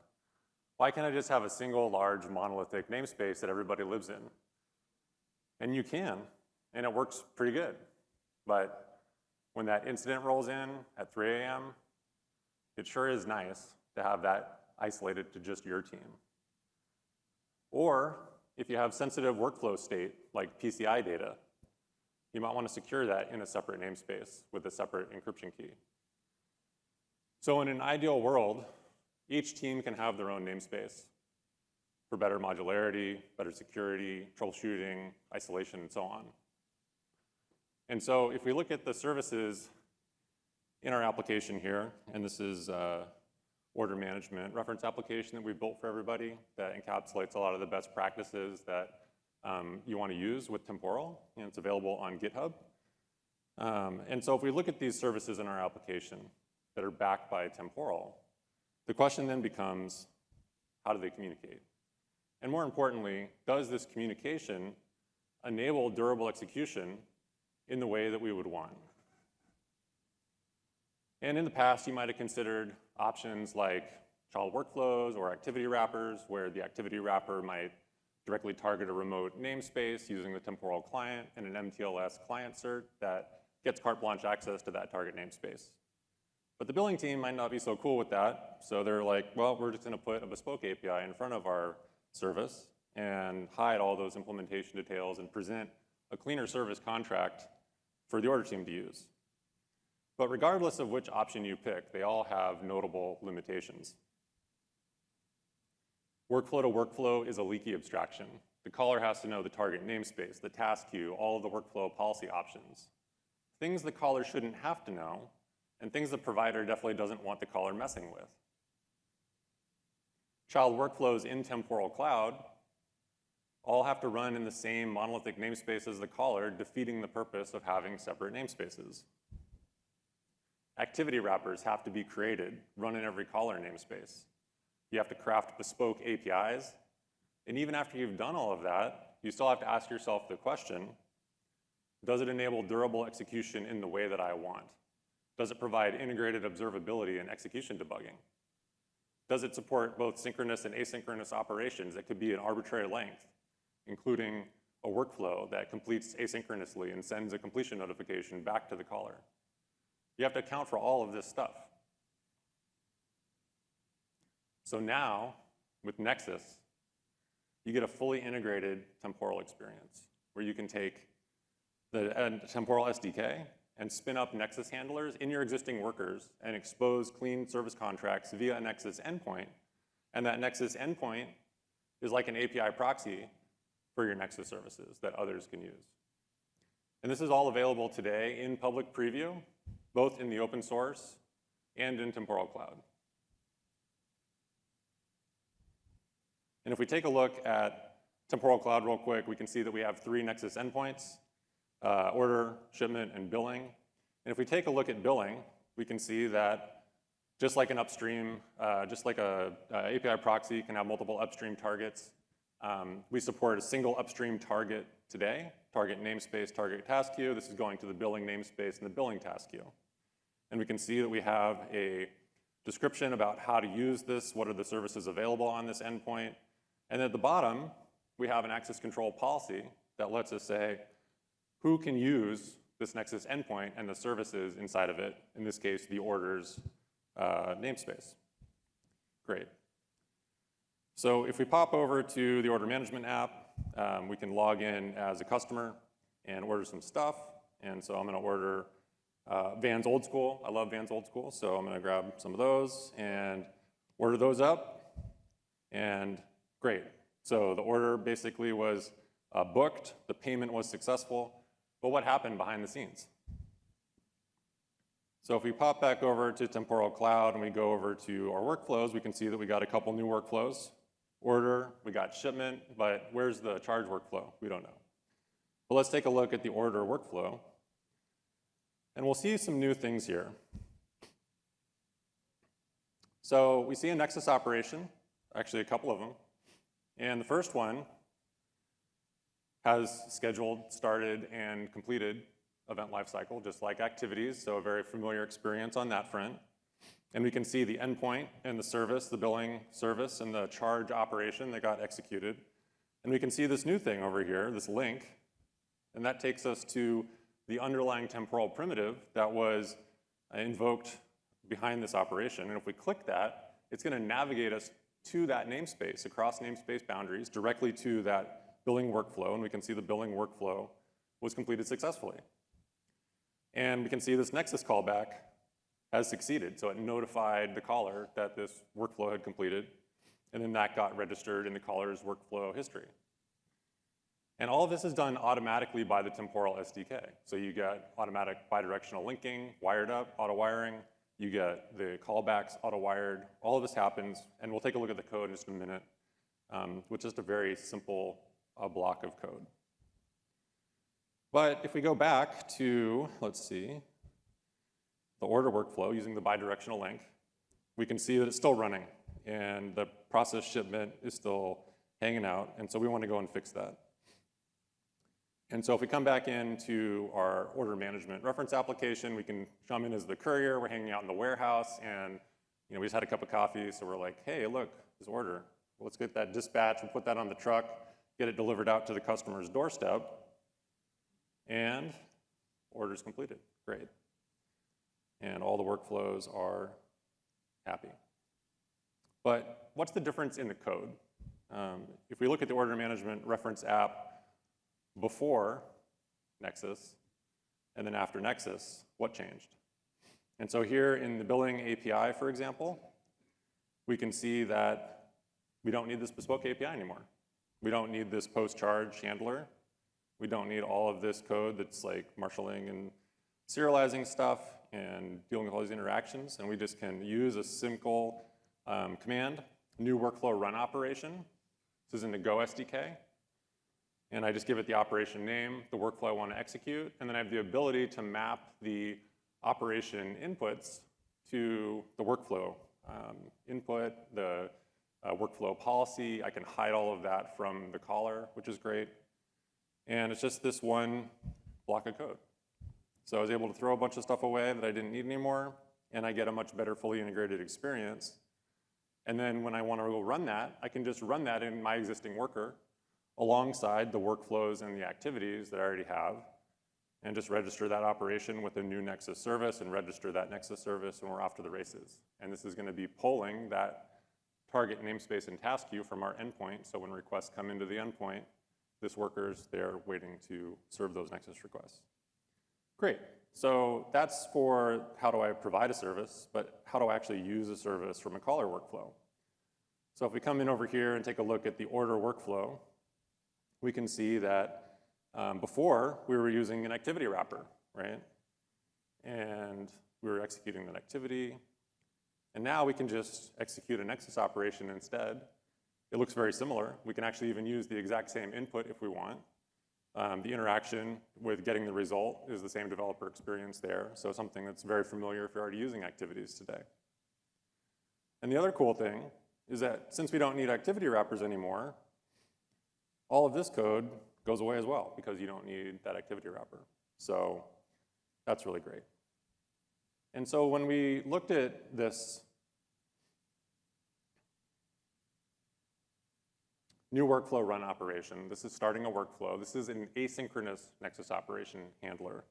Why can't I just have a single large monolithic namespace that everybody lives in? And you can, and it works pretty good. But when that incident rolls in at 3 a.m., it sure is nice to have that isolated to just your team. Or if you have sensitive workflow state, like PCI data, you might want to secure that in a separate namespace with a separate encryption key. So in an ideal world, each team can have their own namespace for better modularity, better security, troubleshooting, isolation, and so on. And so if we look at the services in our application here, and this is order management reference application that we've built for everybody that encapsulates a lot of the best practices that you want to use with Temporal, and it's available on GitHub. And so if we look at these services in our application that are backed by Temporal, the question then becomes, how do they communicate? And more importantly, does this communication enable durable execution in the way that we would want. And in the past, you might have considered options like child workflows or activity wrappers, where the activity wrapper might directly target a remote namespace using the temporal client and an MTLS client cert that gets carte blanche access to that target namespace. But the billing team might not be so cool with that, so they're like, well, we're just gonna put a bespoke API in front of our service and hide all those implementation details and present a cleaner service contract for the order team to use. But regardless of which option you pick, they all have notable limitations. Workflow to workflow is a leaky abstraction. The caller has to know the target namespace, the task queue, all of the workflow policy options. Things the caller shouldn't have to know, and things the provider definitely doesn't want the caller messing with. Child workflows in Temporal Cloud all have to run in the same monolithic namespace as the caller, defeating the purpose of having separate namespaces. Activity wrappers have to be created, run in every caller namespace. You have to craft bespoke APIs. And even after you've done all of that, you still have to ask yourself the question, does it enable durable execution in the way that I want? Does it provide integrated observability and execution debugging? Does it support both synchronous and asynchronous operations that could be an arbitrary length, including a workflow that completes asynchronously and sends a completion notification back to the caller? You have to account for all of this stuff. So now, with Nexus, you get a fully integrated temporal experience where you can take the temporal SDK and spin up Nexus handlers in your existing workers and expose clean service contracts via a Nexus endpoint. And that Nexus endpoint is like an API proxy for your Nexus services that others can use. And this is all available today in public preview, both in the open source and in Temporal Cloud. And if we take a look at Temporal Cloud real quick, we can see that we have 3 Nexus endpoints, order, shipment, and billing. And if we take a look at billing, we can see that just like an upstream, just like a API proxy can have multiple upstream targets, we support a single upstream target today, target namespace, target task queue. This is going to the billing namespace and the billing task queue. And we can see that we have a description about how to use this, what are the services available on this endpoint. And at the bottom, we have an access control policy that lets us say who can use this Nexus endpoint and the services inside of it, in this case, the orders namespace. Great. So if we pop over to the order management app, we can log in as a customer and order some stuff. And so I'm gonna order Vans Old School. I love Vans Old School, so I'm gonna grab some of those and order those up, and great. So the order basically was booked, the payment was successful, but what happened behind the scenes? So if we pop back over to Temporal Cloud and we go over to our workflows, we can see that we got a couple new workflows. Order, we got shipment, but where's the charge workflow? We don't know. But let's take a look at the order workflow. And we'll see some new things here. So we see a Nexus operation, actually a couple of them. And the first one has scheduled, started, and completed event lifecycle, just like activities, so a very familiar experience on that front. And we can see the endpoint and the service, the billing service, and the charge operation that got executed. And we can see this new thing over here, this link, and that takes us to the underlying temporal primitive that was invoked behind this operation. And if we click that, it's gonna navigate us to that namespace, across namespace boundaries, directly to that billing workflow, and we can see the billing workflow was completed successfully. And we can see this Nexus callback has succeeded, so it notified the caller that this workflow had completed, and then that got registered in the caller's workflow history. And all of this is done automatically by the Temporal SDK. So you get automatic bidirectional linking, wired up, auto-wiring, you get the callbacks auto-wired, all of this happens, and we'll take a look at the code in just a minute, with just a very simple block of code. But if we go back to, let's see, the order workflow using the bidirectional link, we can see that it's still running, and the process shipment is still hanging out, and so we want to go and fix that. And so if we come back into our order management reference application, we can come in as the courier. We're hanging out in the warehouse, and we just had a cup of coffee, so we're like, hey, look, this order. Let's get that dispatch, we'll put that on the truck, get it delivered out to the customer's doorstep, and order's completed. Great. And all the workflows are happy. But what's the difference in the code? If we look at the order management reference app before Nexus and then after Nexus, what changed? And so here in the billing API, for example, we can see that we don't need this bespoke API anymore. We don't need this post-charge handler. We don't need all of this code that's like marshaling and serializing stuff and dealing with all these interactions. And we just can use a simple command, new workflow run operation. This is in the Go SDK. And I just give it the operation name, the workflow I want to execute, and then I have the ability to map the operation inputs to the workflow input, the workflow policy. I can hide all of that from the caller, which is great. And it's just this one block of code. So I was able to throw a bunch of stuff away that I didn't need anymore, and I get a much better fully integrated experience. And then when I want to go run that, I can just run that in my existing worker alongside the workflows and the activities that I already have, and just register that operation with a new Nexus service and register that Nexus service, and we're off to the races. And this is going to be polling that target namespace and task queue from our endpoint, so when requests come into the endpoint, this worker's there waiting to serve those Nexus requests. Great. So that's for how do I provide a service, but how do I actually use a service from a caller workflow? So if we come in over here and take a look at the order workflow, we can see that before we were using an activity wrapper, right? And we were executing that activity. And now we can just execute a Nexus operation instead. It looks very similar. We can actually even use the exact same input if we want. The interaction with getting the result is the same developer experience there. So something that's very familiar if you're already using activities today. And the other cool thing is that since we don't need activity wrappers anymore, all of this code goes away as well because you don't need that activity wrapper. So that's really great. And so when we looked at this new workflow run operation, this is starting a workflow. This is an asynchronous Nexus operation handler.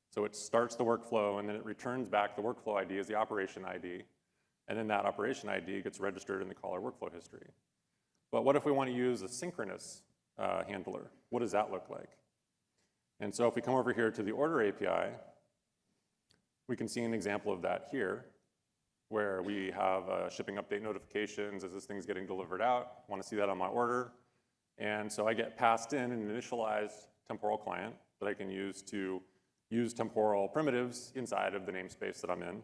So it starts the workflow and then it returns back the workflow ID as the operation ID. And then that operation ID gets registered in the caller workflow history. But what if we want to use a synchronous handler? What does that look like? And so if we come over here to the order API, we can see an example of that here, where we have shipping update notifications as this thing's getting delivered out. I want to see that on my order. And so I get passed in an initialized temporal client that I can use to use temporal primitives inside of the namespace that I'm in,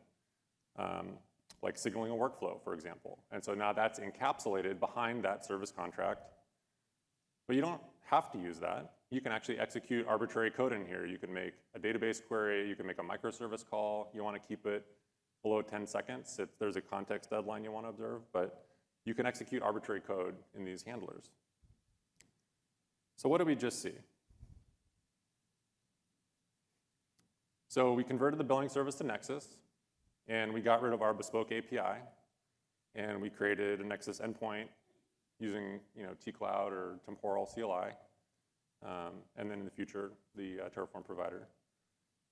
like signaling a workflow, for example. And so now that's encapsulated behind that service contract. But you don't have to use that. You can actually execute arbitrary code in here. You can make a database query. You can make a microservice call. You want to keep it below 10 seconds if there's a context deadline you want to observe. But you can execute arbitrary code in these handlers. So what did we just see? So we converted the billing service to Nexus, and we got rid of our bespoke API, and we created a Nexus endpoint using T-Cloud or Temporal CLI, and then in the future, the Terraform provider.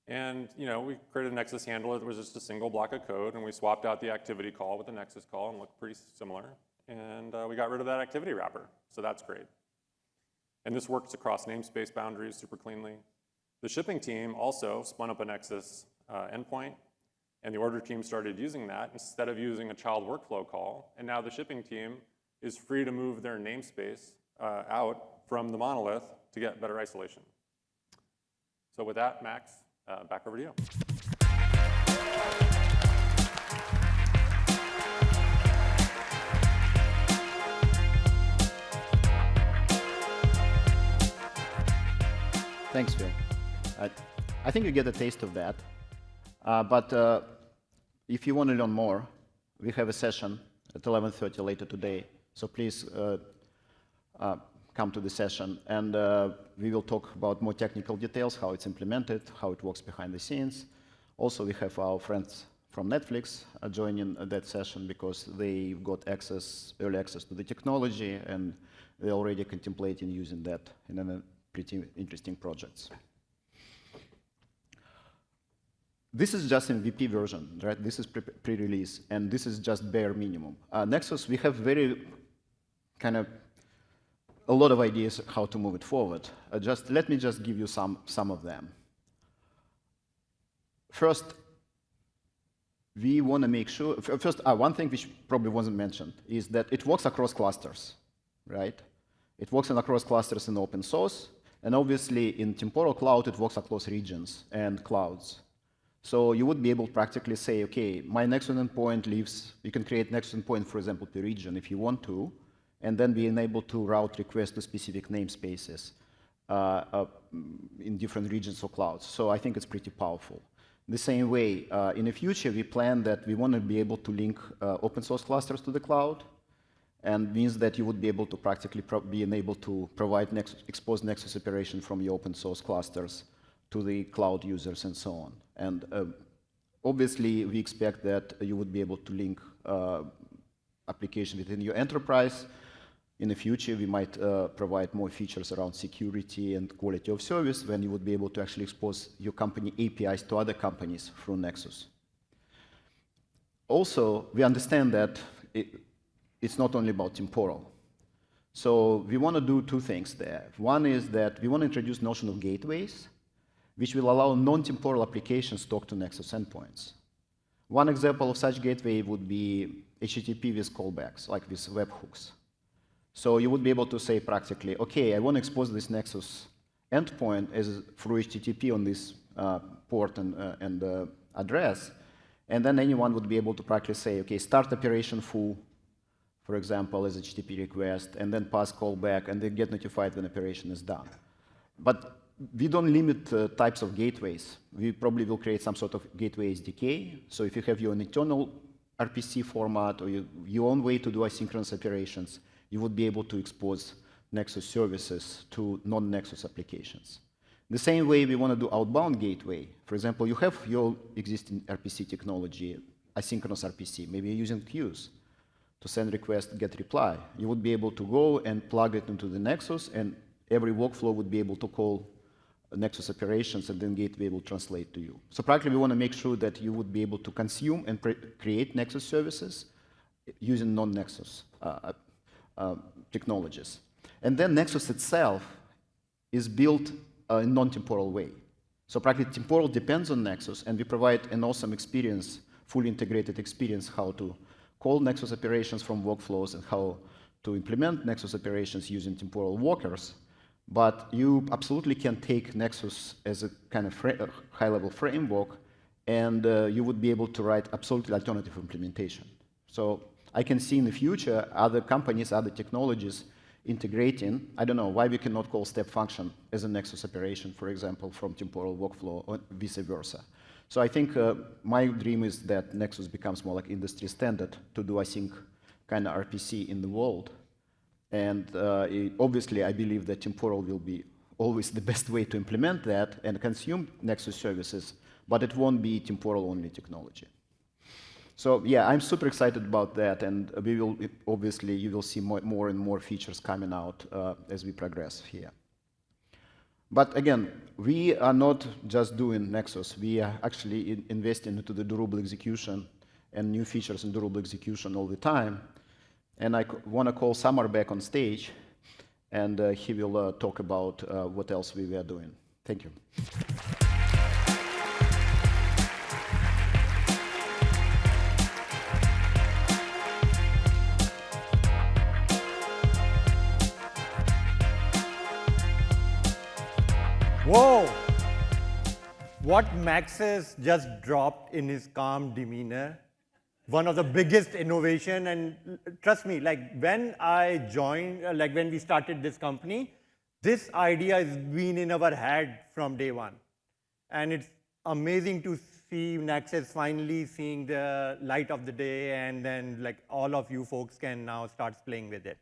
And we created a Nexus handler that was just a single block of code, and we swapped out the activity call with the Nexus call and looked pretty similar. And we got rid of that activity wrapper, so that's great. And this works across namespace boundaries super cleanly. The shipping team also spun up a Nexus endpoint, and the order team started using that instead of using a child workflow call. And now the shipping team is free to move their namespace out from the monolith to get better isolation. So with that, Max, back over to you. Thanks, Phil. I think you get a taste of that. But if you want to learn more, we have a session at 11:30 later today. So please come to the session, and we will talk about more technical details, how it's implemented, how it works behind the scenes. Also, we have our friends from Netflix joining that session because they got early access to the technology, and they're already contemplating using that in a pretty interesting projects. This is just MVP version, right? This is pre-release, and this is just bare minimum. Nexus, we have very kind of a lot of ideas how to move it forward. Let me just give you some of them. First, we want to make sure, one thing which probably wasn't mentioned is that it works across clusters, right? It works across clusters in open source, and obviously in Temporal Cloud, it works across regions and clouds. So you would be able to practically say, okay, my Nexus endpoint lives, you can create Nexus endpoint, for example, per region if you want to, and then being able to route requests to specific namespaces in different regions or clouds. So I think it's pretty powerful. The same way, in the future, we plan that we want to be able to link open source clusters to the cloud, and means that you would be able to practically be able to provide exposed Nexus operation from your open source clusters to the cloud users and so on. And obviously, we expect that you would be able to link application within your enterprise. In the future, we might provide more features around security and quality of service when you would be able to actually expose your company APIs to other companies through Nexus. Also, we understand that it's not only about Temporal. So we want to do two things there. One is that we want to introduce notion of gateways, which will allow non-temporal applications to talk to Nexus endpoints. One example of such gateway would be HTTP with callbacks, like with webhooks. So you would be able to say practically, okay, I want to expose this Nexus endpoint through HTTP on this port and address, and then anyone would be able to practically say, okay, start operation full, for example, as HTTP request, and then pass callback, and then get notified when operation is done. But we don't limit types of gateways. We probably will create some sort of gateway SDK. So if you have your internal RPC format or your own way to do asynchronous operations, you would be able to expose Nexus services to non-Nexus applications. The same way we want to do outbound gateway. For example, you have your existing RPC technology, asynchronous RPC. Maybe you're using queues to send request, get reply. You would be able to go and plug it into the Nexus, and every workflow would be able to call Nexus operations, and then gateway will translate to you. So practically, we want to make sure that you would be able to consume and create Nexus services using non-Nexus technologies. And then Nexus itself is built in non-temporal way. So practically, Temporal depends on Nexus, and we provide an awesome experience, fully integrated experience, how to call Nexus operations from workflows and how to implement Nexus operations using temporal workers. But you absolutely can take Nexus as a kind of high-level framework, and you would be able to write absolutely alternative implementation. So I can see in the future other companies, other technologies integrating. I don't know why we cannot call step function as a Nexus operation, for example, from temporal workflow or vice versa. So I think my dream is that Nexus becomes more like industry standard to do async kind of RPC in the world. And obviously, I believe that Temporal will be always the best way to implement that and consume Nexus services, but it won't be Temporal-only technology. So yeah, I'm super excited about that, and we will obviously you will see more and more features coming out as we progress here. But again, we are not just doing Nexus. We are actually investing into the durable execution and new features in durable execution all the time. And I want to call Samar back on stage, and he will talk about what else we were doing. Thank you. Whoa! What Maxis just dropped in his calm demeanor, one of the biggest innovation, and trust me, like when I joined, like when we started this company, this idea has been in our head from day one. And it's amazing to see Nexus finally seeing the light of the day, and then like all of you folks can now start playing with it.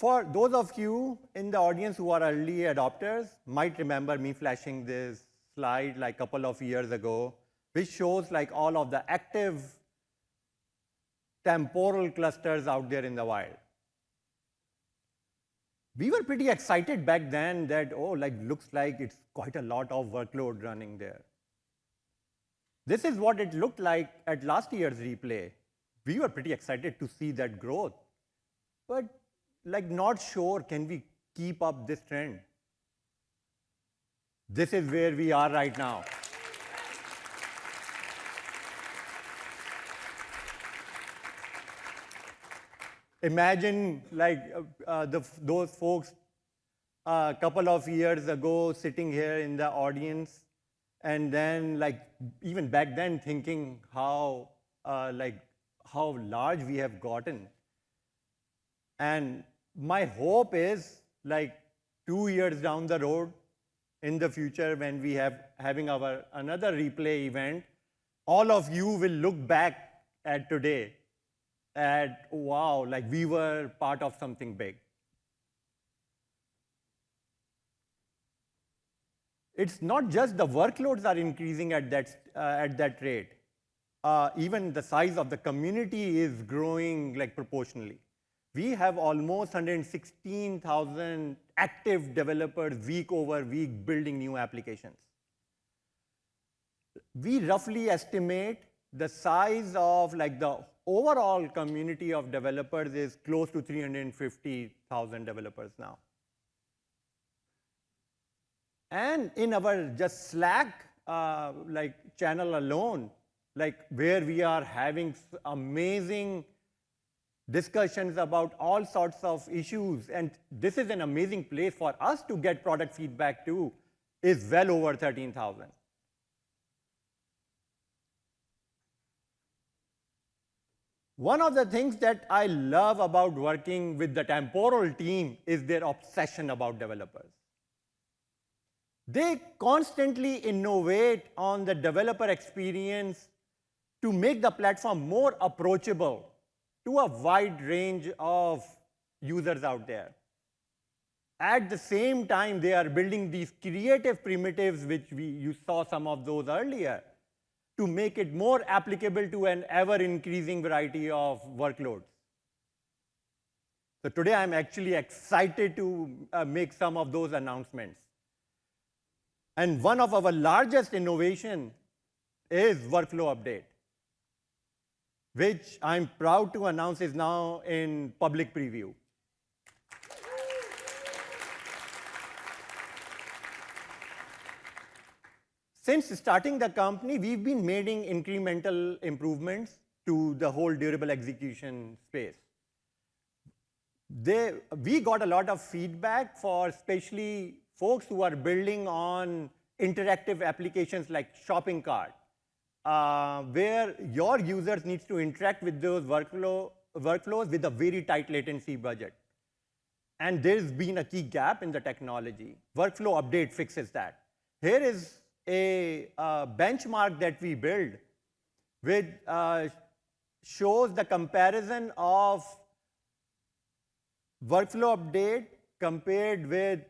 For those of you in the audience who are early adopters, might remember me flashing this slide like a couple of years ago, which shows like all of the active temporal clusters out there in the wild. We were pretty excited back then that, oh, like looks like it's quite a lot of workload running there. This is what it looked like at last year's replay. We were pretty excited to see that growth, but like not sure, can we keep up this trend? This is where we are right now. Imagine like those folks a couple of years ago sitting here in the audience, and then like even back then thinking how large we have gotten. And my hope is like 2 years down the road in the future when we having our another replay event, all of you will look back at today at, wow, like we were part of something big. It's not just the workloads are increasing at that rate. Even the size of the community is growing like proportionally. We have almost 116,000 active developers week over week building new applications. We roughly estimate the size of like the overall community of developers is close to 350,000 developers now. And in our just Slack like channel alone, like where we are having amazing discussions about all sorts of issues, and this is an amazing place for us to get product feedback too, is well over 13,000. One of the things that I love about working with the Temporal team is their obsession about developers. They constantly innovate on the developer experience to make the platform more approachable to a wide range of users out there. At the same time, they are building these creative primitives, which you saw some of those earlier, to make it more applicable to an ever-increasing variety of workloads. So today, I'm actually excited to make some of those announcements. And one of our largest innovation is workflow update, which I'm proud to announce is now in public preview. Since starting the company, we've been making incremental improvements to the whole durable execution space. We got a lot of feedback for especially folks who are building on interactive applications like shopping cart, where your users need to interact with those workflows with a very tight latency budget. And there's been a key gap in the technology. Workflow update fixes that. Here is a benchmark that we build, which shows the comparison of workflow update compared with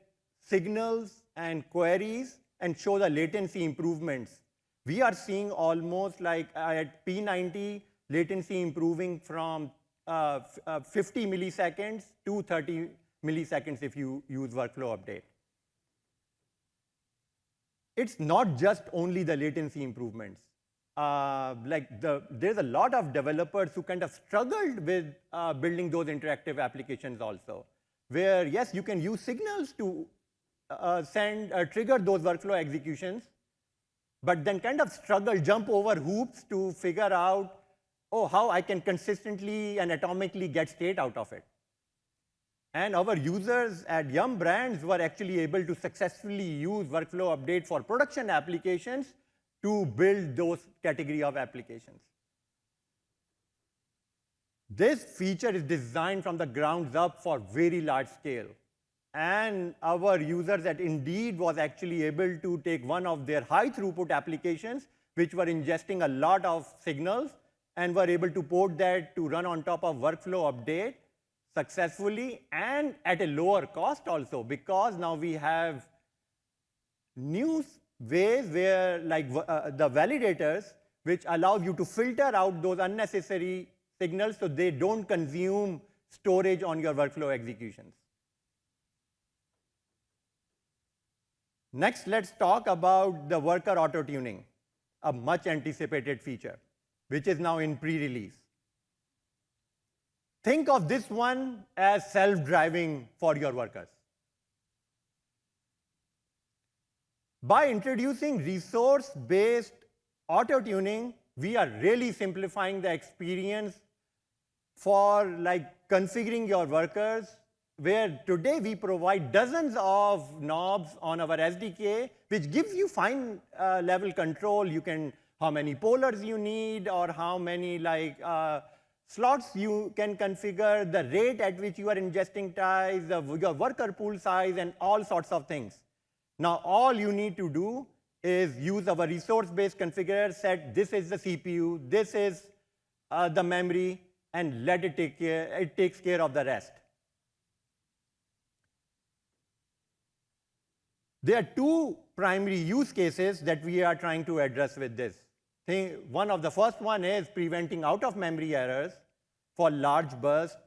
signals and queries, and show the latency improvements. We are seeing almost like at P90, latency improving from 50 milliseconds to 30 milliseconds if you use workflow update. It's not just only the latency improvements. There's a lot of developers who kind of struggled with building those interactive applications also, where yes, you can use signals to trigger those workflow executions, but then kind of struggle, jump over hoops to figure out, oh, how I can consistently and atomically get state out of it. And our users at Yum Brands were actually able to successfully use workflow update for production applications to build those category of applications. This feature is designed from the ground up for very large scale. And our users at Indeed was actually able to take one of their high throughput applications, which were ingesting a lot of signals, and were able to port that to run on top of workflow update successfully and at a lower cost also, because now we have new ways where like the validators, which allows you to filter out those unnecessary signals so they don't consume storage on your workflow executions. Next, let's talk about the worker auto-tuning, a much anticipated feature, which is now in pre-release. Think of this one as self-driving for your workers. By introducing resource-based auto-tuning, we are really simplifying the experience for like configuring your workers, where today we provide dozens of knobs on our SDK, which gives you fine level control. You can, how many polars you need, or how many like slots you can configure, the rate at which you are ingesting ties, your worker pool size, and all sorts of things. Now, all you need to do is use our resource-based configurator, set this is the CPU, this is the memory, and let it take care, it takes care of the rest. There are two primary use cases that we are trying to address with this. One of the first one is preventing out-of-memory errors for large bursts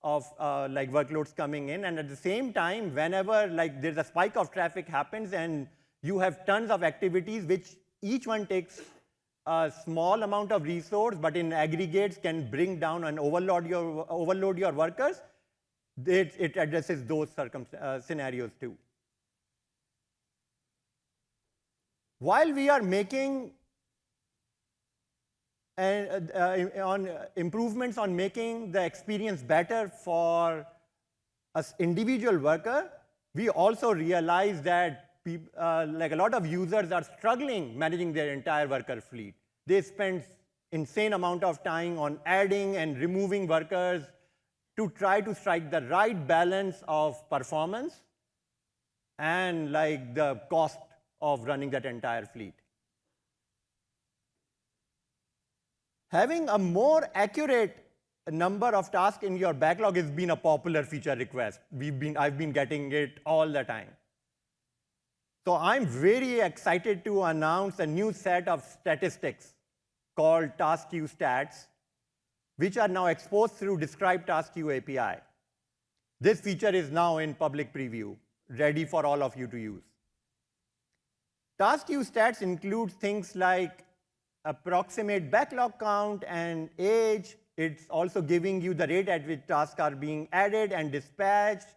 of like workloads coming in, and at the same time, whenever like there's a spike of traffic happens and you have tons of activities which each one takes a small amount of resource, but in aggregates can bring down and overload your workers, it addresses those scenarios too. While we are making improvements on making the experience better for an individual worker, we also realize that like a lot of users are struggling managing their entire worker fleet. They spend insane amount of time on adding and removing workers to try to strike the right balance of performance and like the cost of running that entire fleet. Having a more accurate number of tasks in your backlog has been a popular feature request. I've been getting it all the time. So I'm very excited to announce a new set of statistics called Task Queue Stats, which are now exposed through Describe Task Queue API. This feature is now in public preview, ready for all of you to use. Task Queue Stats includes things like approximate backlog count and age. It's also giving you the rate at which tasks are being added and dispatched.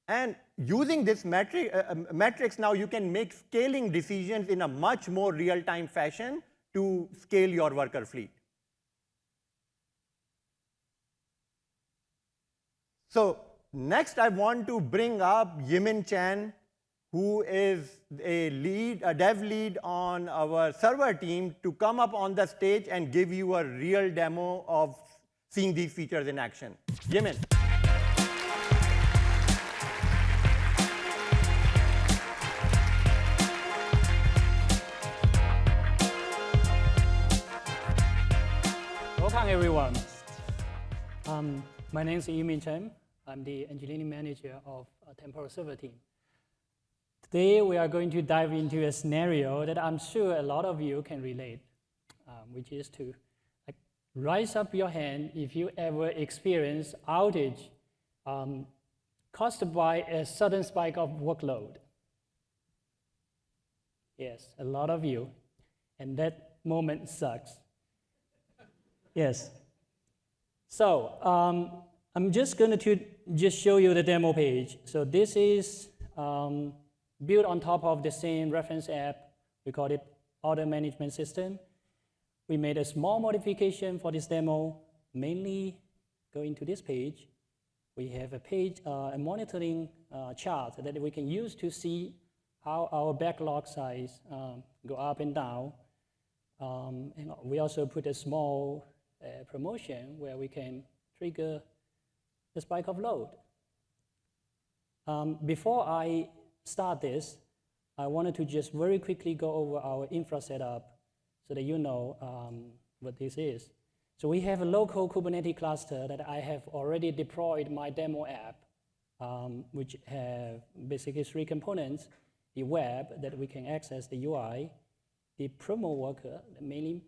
And using this metrics now, you can make scaling decisions in a much more real-time fashion to scale your worker fleet. So next, I want to bring up Yimin Chen, who is a dev lead on our server team, to come up on the stage and give you a real demo of seeing these features in action. Yimin. Welcome, everyone. My name is Yimin Chen. I'm the engineering manager of Temporal server team. Today, we are going to dive into a scenario that I'm sure a lot of you can relate, which is to raise up your hand if you ever experience outage caused by a sudden spike of workload. Yes, a lot of you, and that moment sucks. Yes. So I'm just going to just show you the demo page. So this is built on top of the same reference app. We call it Order Management System. We made a small modification for this demo, mainly going to this page. We have a page, a monitoring chart that we can use to see how our backlog size go up and down. And we also put a small promotion where we can trigger the spike of load. Before I start this, I wanted to just very quickly go over our infra setup so that you know what this is. So we have a local Kubernetes cluster that I have already deployed my demo app, which have basically 3 components: the web that we can access the UI, the promo worker that mainly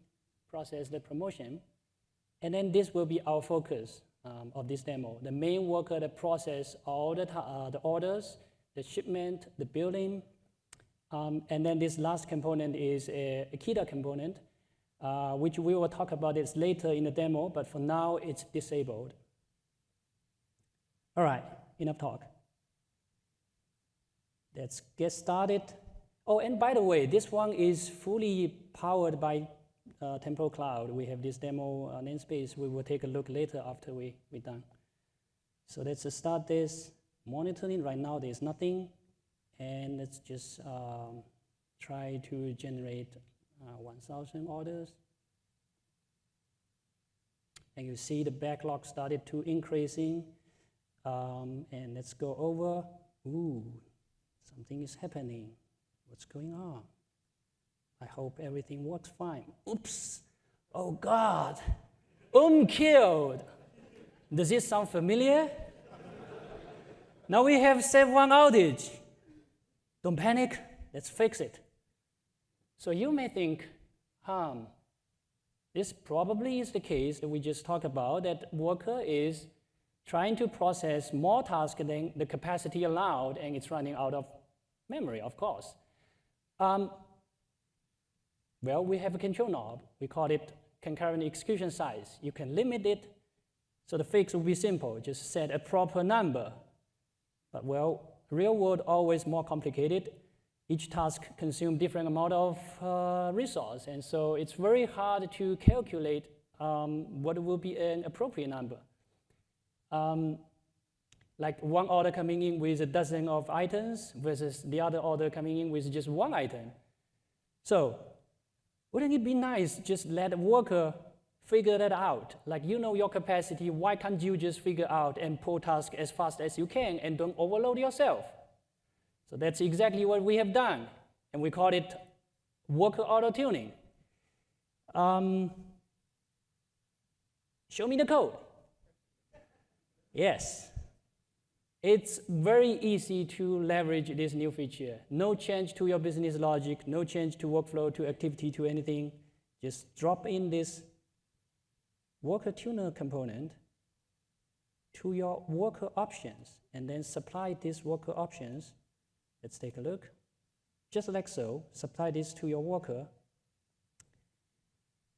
process the promotion, and then this will be our focus of this demo. The main worker that process all the orders, the shipment, the billing, and then this last component is a Keynote component, which we will talk about this later in the demo, but for now it's disabled. All right, enough talk. Let's get started. Oh, and by the way, this one is fully powered by Temporal Cloud. We have this demo namespace. We will take a look later after we're done. So let's just start this monitoring. Right now there's nothing. And let's just try to generate 1,000 orders. And you see the backlog started to increasing. And let's go over. Ooh, something is happening. What's going on? I hope everything works fine. Oops. Oh, God. Killed. Does this sound familiar? Now we have one outage. Don't panic. Let's fix it. So you may think, this probably is the case that we just talked about, that worker is trying to process more tasks than the capacity allowed, and it's running out of memory, of course. Well, we have a control knob. We call it concurrent execution size. You can limit it, so the fix will be simple. Just set a proper number. But, well, real world always more complicated. Each task consumes different amount of resource, and so it's very hard to calculate what will be an appropriate number. Like one order coming in with a dozen of items versus the other order coming in with just 1 item. So wouldn't it be nice just let a worker figure that out? Like, you know your capacity, why can't you just figure out and pull tasks as fast as you can and don't overload yourself? So that's exactly what we have done, and we call it worker autotuning. Show me the code. Yes. It's very easy to leverage this new feature. No change to your business logic, no change to workflow, to activity, to anything. Just drop in this worker tuner component to your worker options, and then supply these worker options. Let's take a look. Just like so, supply this to your worker.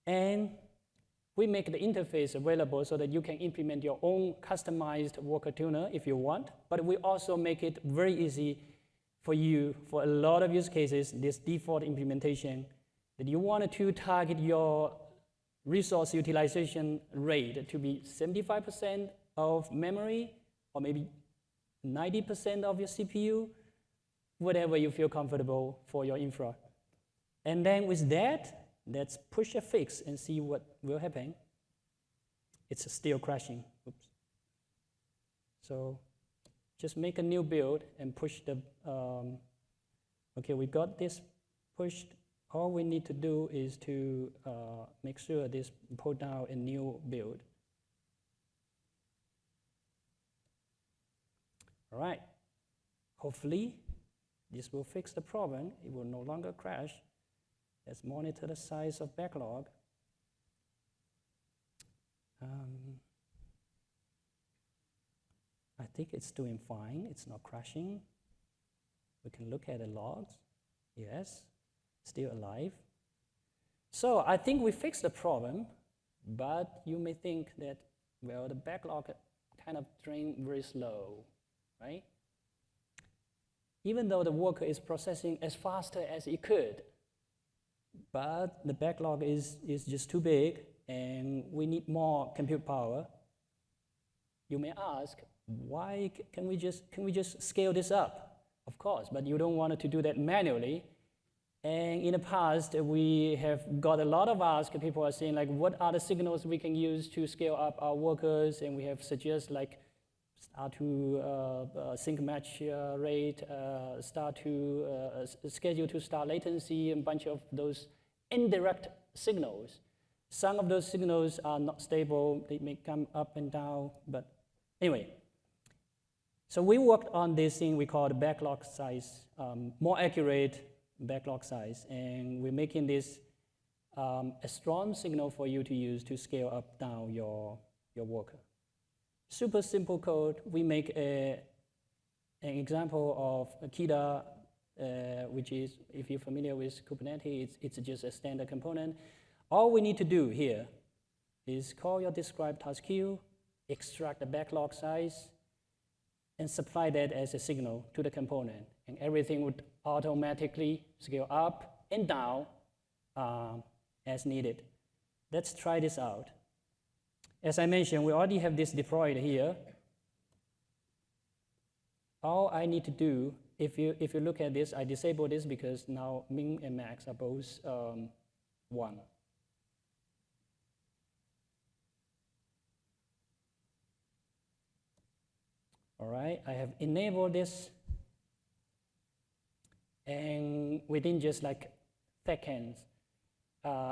And we make the interface available so that you can implement your own customized worker tuner if you want, but we also make it very easy for you, for a lot of use cases, this default implementation, that you wanted to target your resource utilization rate to be 75% of memory, or maybe 90% of your CPU, whatever you feel comfortable for your infra. And then with that, let's push a fix and see what will happen. It's still crashing. Oops. So just make a new build and push the, okay, we got this pushed. All we need to do is to make sure this pull down a new build. All right. Hopefully, this will fix the problem. It will no longer crash. Let's monitor the size of backlog. I think it's doing fine. It's not crashing. We can look at the logs. Yes, still alive. So I think we fixed the problem, but you may think that, well, the backlog kind of drained very slow, right? Even though the worker is processing as fast as it could, but the backlog is just too big, and we need more compute power. You may ask, why can we just scale this up? Of course, but you don't want to do that manually. And in the past, we have got a lot of asks. People are saying, like, what are the signals we can use to scale up our workers? And we have suggested, like, start to sync match rate, start to schedule to start latency, and a bunch of those indirect signals. Some of those signals are not stable. They may come up and down, but anyway. So we worked on this thing we call the backlog size, more accurate backlog size, and we're making this a strong signal for you to use to scale up, down your worker. Super simple code. We make an example of a Kita, which is, if you're familiar with Kubernetes, it's just a standard component. All we need to do here is call your describe task queue, extract the backlog size, and supply that as a signal to the component. And everything would automatically scale up and down as needed. Let's try this out. As I mentioned, we already have this deployed here. All I need to do, if you look at this, I disable this because now min and max are both 1. All right, I have enabled this, and within just like seconds,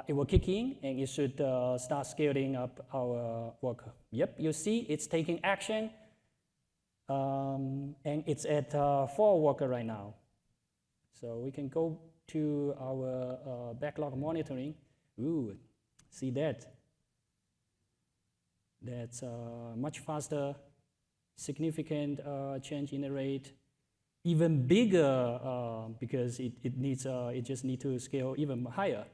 it will kick in, and it should start scaling up our worker. Yep, you see it's taking action, and it's at 4 worker right now. So we can go to our backlog monitoring. Ooh, see that? That's much faster. Significant change in the rate, even bigger because it just needs to scale even higher.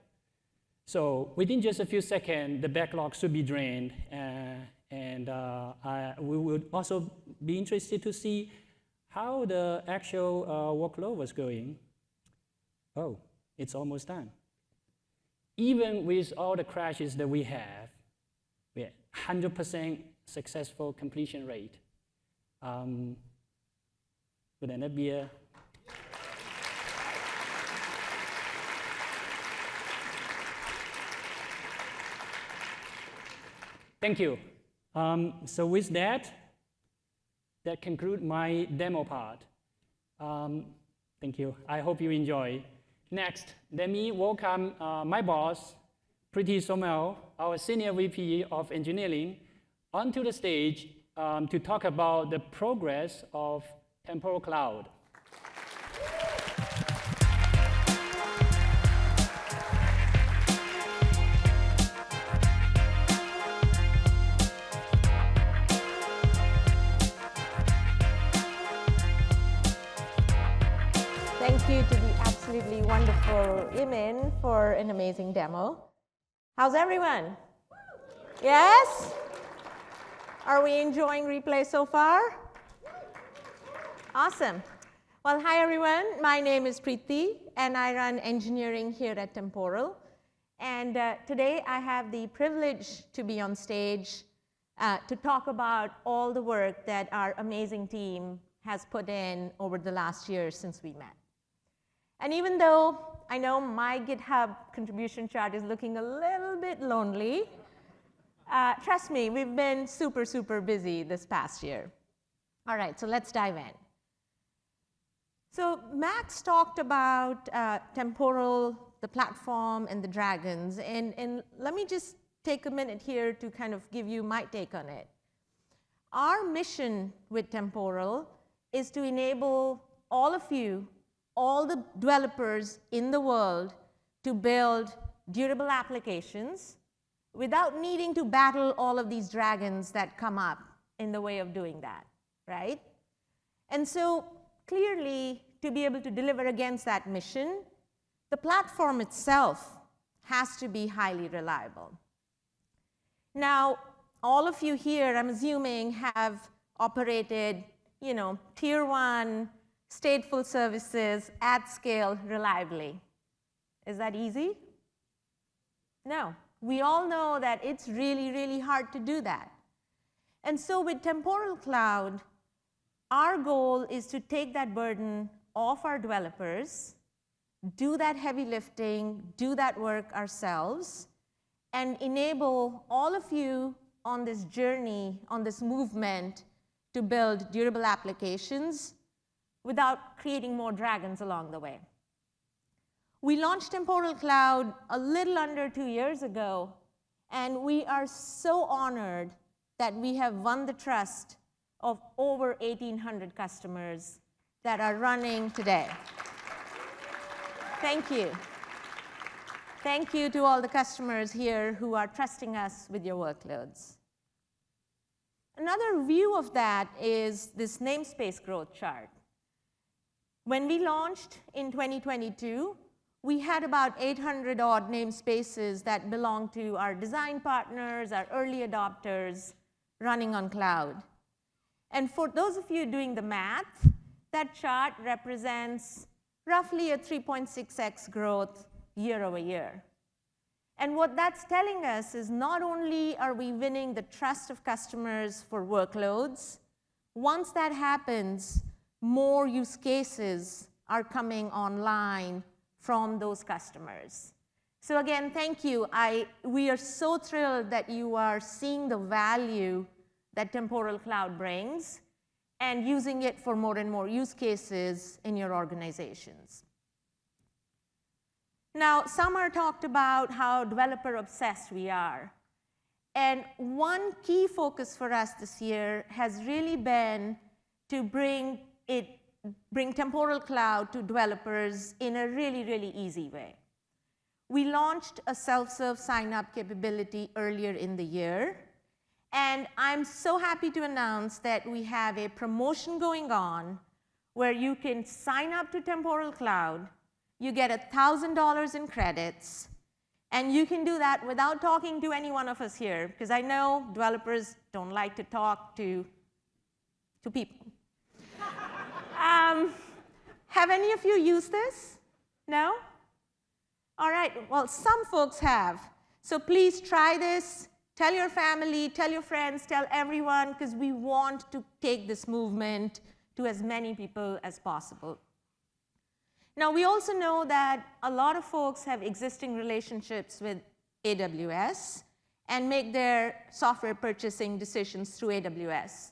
So within just a few seconds, the backlog should be drained, and we would also be interested to see how the actual workload was going. Oh, it's almost done. Even with all the crashes that we have 100% successful completion rate. Good enough beer. Thank you. So with that concludes my demo part. Thank you. I hope you enjoy. Next, let me welcome my boss, Preeti Somal, our Senior VP of Engineering, onto the stage to talk about the progress of Temporal Cloud. Thank you to the absolutely wonderful Yimin for an amazing demo. How's everyone? Yes? Are we enjoying replay so far? Awesome. Well, hi everyone. My name is Preeti, and I run engineering here at Temporal. And today I have the privilege to be on stage to talk about all the work that our amazing team has put in over the last year since we met. And even though I know my GitHub contribution chart is looking a little bit lonely, trust me, we've been super, super busy this past year. All right, so let's dive in. So Max talked about Temporal, the platform, and the dragons. And let me just take a minute here to kind of give you my take on it. Our mission with Temporal is to enable all of you, all the developers in the world, to build durable applications without needing to battle all of these dragons that come up in the way of doing that, right? And so clearly, to be able to deliver against that mission, the platform itself has to be highly reliable. Now, all of you here, I'm assuming, have operated, tier 1 stateful services at scale reliably. Is that easy? No. We all know that it's really, really hard to do that. And so with Temporal Cloud, our goal is to take that burden off our developers, do that heavy lifting, do that work ourselves, and enable all of you on this journey, on this movement to build durable applications without creating more dragons along the way. We launched Temporal Cloud a little under 2 years ago, And we are so honored that we have won the trust of over 1,800 customers that are running today. Thank you. Thank you to all the customers here who are trusting us with your workloads. Another view of that is this namespace growth chart. When we launched in 2022, we had about 800 odd namespaces that belong to our design partners, our early adopters, running on cloud. And for those of you doing the math, that chart represents roughly a 3.6x growth year over year. And what that's telling us is not only are we winning the trust of customers for workloads, once that happens, more use cases are coming online from those customers. So again, thank you. We are so thrilled that you are seeing the value that Temporal Cloud brings and using it for more and more use cases in your organizations. Now, Samar talked about how developer obsessed we are. And one key focus for us this year has really been to bring Temporal Cloud to developers in a really, really easy way. We launched a self-serve sign-up capability earlier in the year. And I'm so happy to announce that we have a promotion going on where you can sign up to Temporal Cloud, you get $1,000 in credits, and you can do that without talking to any one of us here, because I know developers don't like to talk to people. Have any of you used this? No? All right, well, some folks have. So please try this. Tell your family, tell your friends, tell everyone, because we want to take this movement to as many people as possible. Now, we also know that a lot of folks have existing relationships with AWS and make their software purchasing decisions through AWS.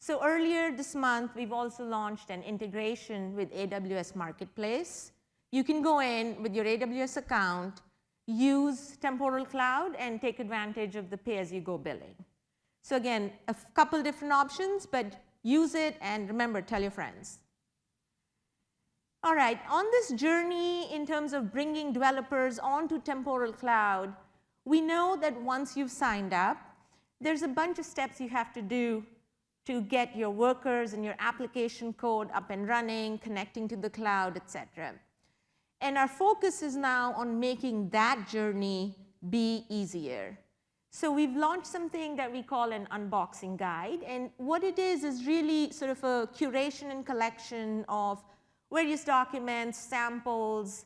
So earlier this month, we've also launched an integration with AWS Marketplace. You can go in with your AWS account, use Temporal Cloud, and take advantage of the pay-as-you-go billing. So again, a couple different options, but use it, and remember, tell your friends. All right, on this journey in terms of bringing developers onto Temporal Cloud, we know that once you've signed up, there's a bunch of steps you have to do to get your workers and your application code up and running, connecting to the cloud, et cetera. And our focus is now on making that journey be easier. So we've launched something that we call an unboxing guide. And what it is really sort of a curation and collection of various documents, samples,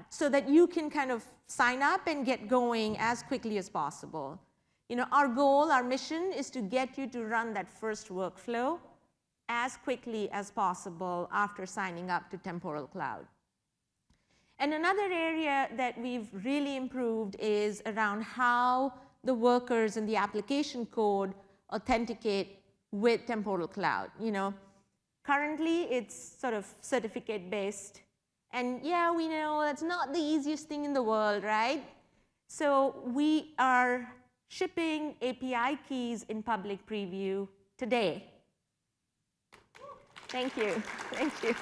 so that you can kind of sign up and get going as quickly as possible. You know, our goal, our mission is to get you to run that first workflow as quickly as possible after signing up to Temporal Cloud. And another area that we've really improved is around how the workers and the application code authenticate with Temporal Cloud. You know, currently it's sort of certificate-based. And yeah, we know that's not the easiest thing in the world, right? So we are shipping API keys in public preview today. Thank you. Thank you.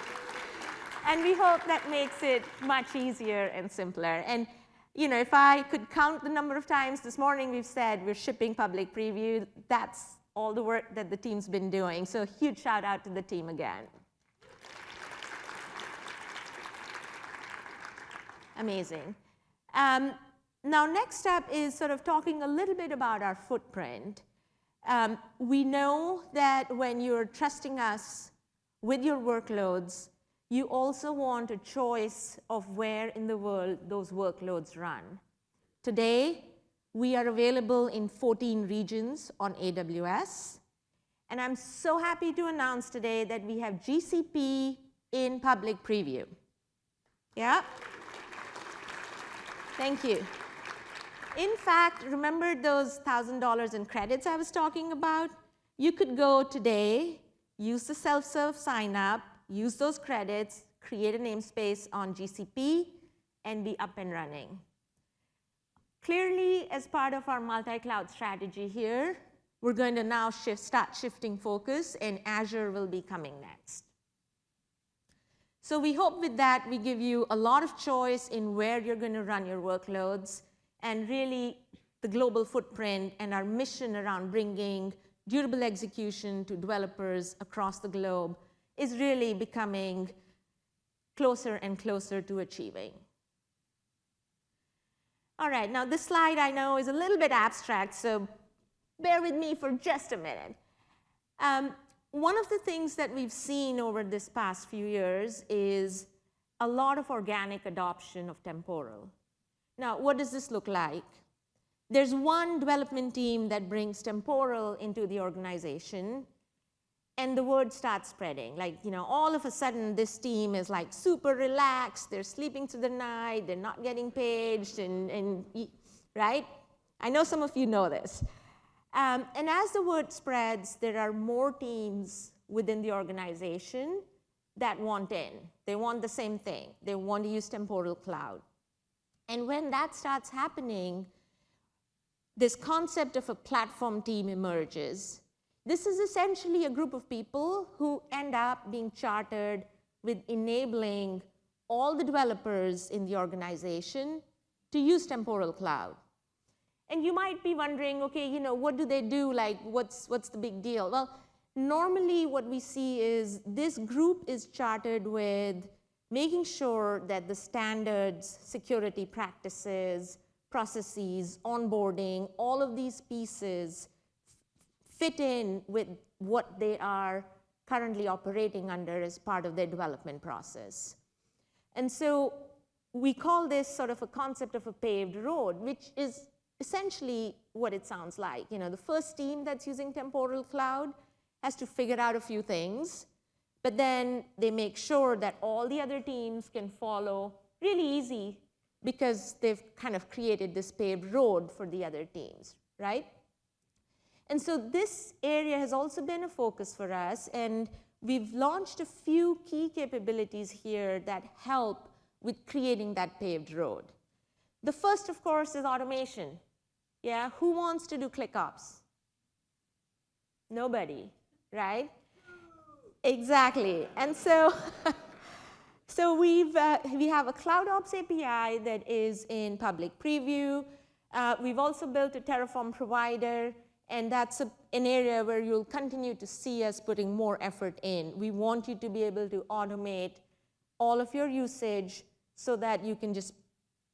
And we hope that makes it much easier and simpler. And you know, if I could count the number of times this morning we've said we're shipping public preview, that's all the work that the team's been doing. So a huge shout out to the team again. Amazing. Now, next up is sort of talking a little bit about our footprint. We know that when you're trusting us with your workloads, you also want a choice of where in the world those workloads run. Today, we are available in 14 regions on AWS. And I'm so happy to announce today that we have GCP in public preview. Yeah? Thank you. In fact, remember those $1,000 in credits I was talking about? You could go today, use the self-serve sign-up, use those credits, create a namespace on GCP, and be up and running. Clearly, as part of our multi-cloud strategy here, we're going to now start shifting focus, and Azure will be coming next. So we hope with that we give you a lot of choice in where you're going to run your workloads, and really the global footprint and our mission around bringing durable execution to developers across the globe is really becoming closer and closer to achieving. All right, now this slide I know is a little bit abstract, so bear with me for just a minute. One of the things that we've seen over this past few years is a lot of organic adoption of Temporal. Now, what does this look like? There's one development team that brings Temporal into the organization, and the word starts spreading. Like, you know, all of a sudden, this team is like super relaxed. They're sleeping through the night. They're not getting paged, right? I know some of you know this. And as the word spreads, there are more teams within the organization that want in. They want the same thing. They want to use Temporal Cloud. And when that starts happening, this concept of a platform team emerges. This is essentially a group of people who end up being chartered with enabling all the developers in the organization to use Temporal Cloud. And you might be wondering, okay, you know, what do they do? Like, what's the big deal? Well, normally what we see is this group is chartered with making sure that the standards, security practices, processes, onboarding, all of these pieces fit in with what they are currently operating under as part of their development process. And so we call this sort of a concept of a paved road, which is essentially what it sounds like. You know, the first team that's using Temporal Cloud has to figure out a few things, but then they make sure that all the other teams can follow really easy because they've kind of created this paved road for the other teams, right? And so this area has also been a focus for us, and we've launched a few key capabilities here that help with creating that paved road. The first, of course, is automation. Yeah, who wants to do ClickOps? Nobody, right? Exactly. And so, we have a CloudOps API that is in public preview. We've also built a Terraform provider, and that's an area where you'll continue to see us putting more effort in. We want you to be able to automate all of your usage so that you can just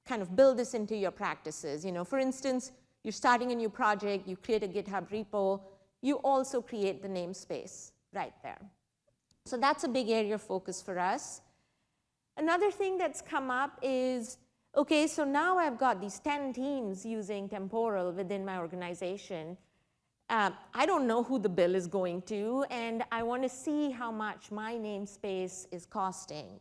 kind of build this into your practices. You know, for instance, you're starting a new project, you create a GitHub repo, you also create the namespace right there. So that's a big area of focus for us. Another thing that's come up is, okay, so now I've got these 10 teams using Temporal within my organization. I don't know who the bill is going to, and I want to see how much my namespace is costing.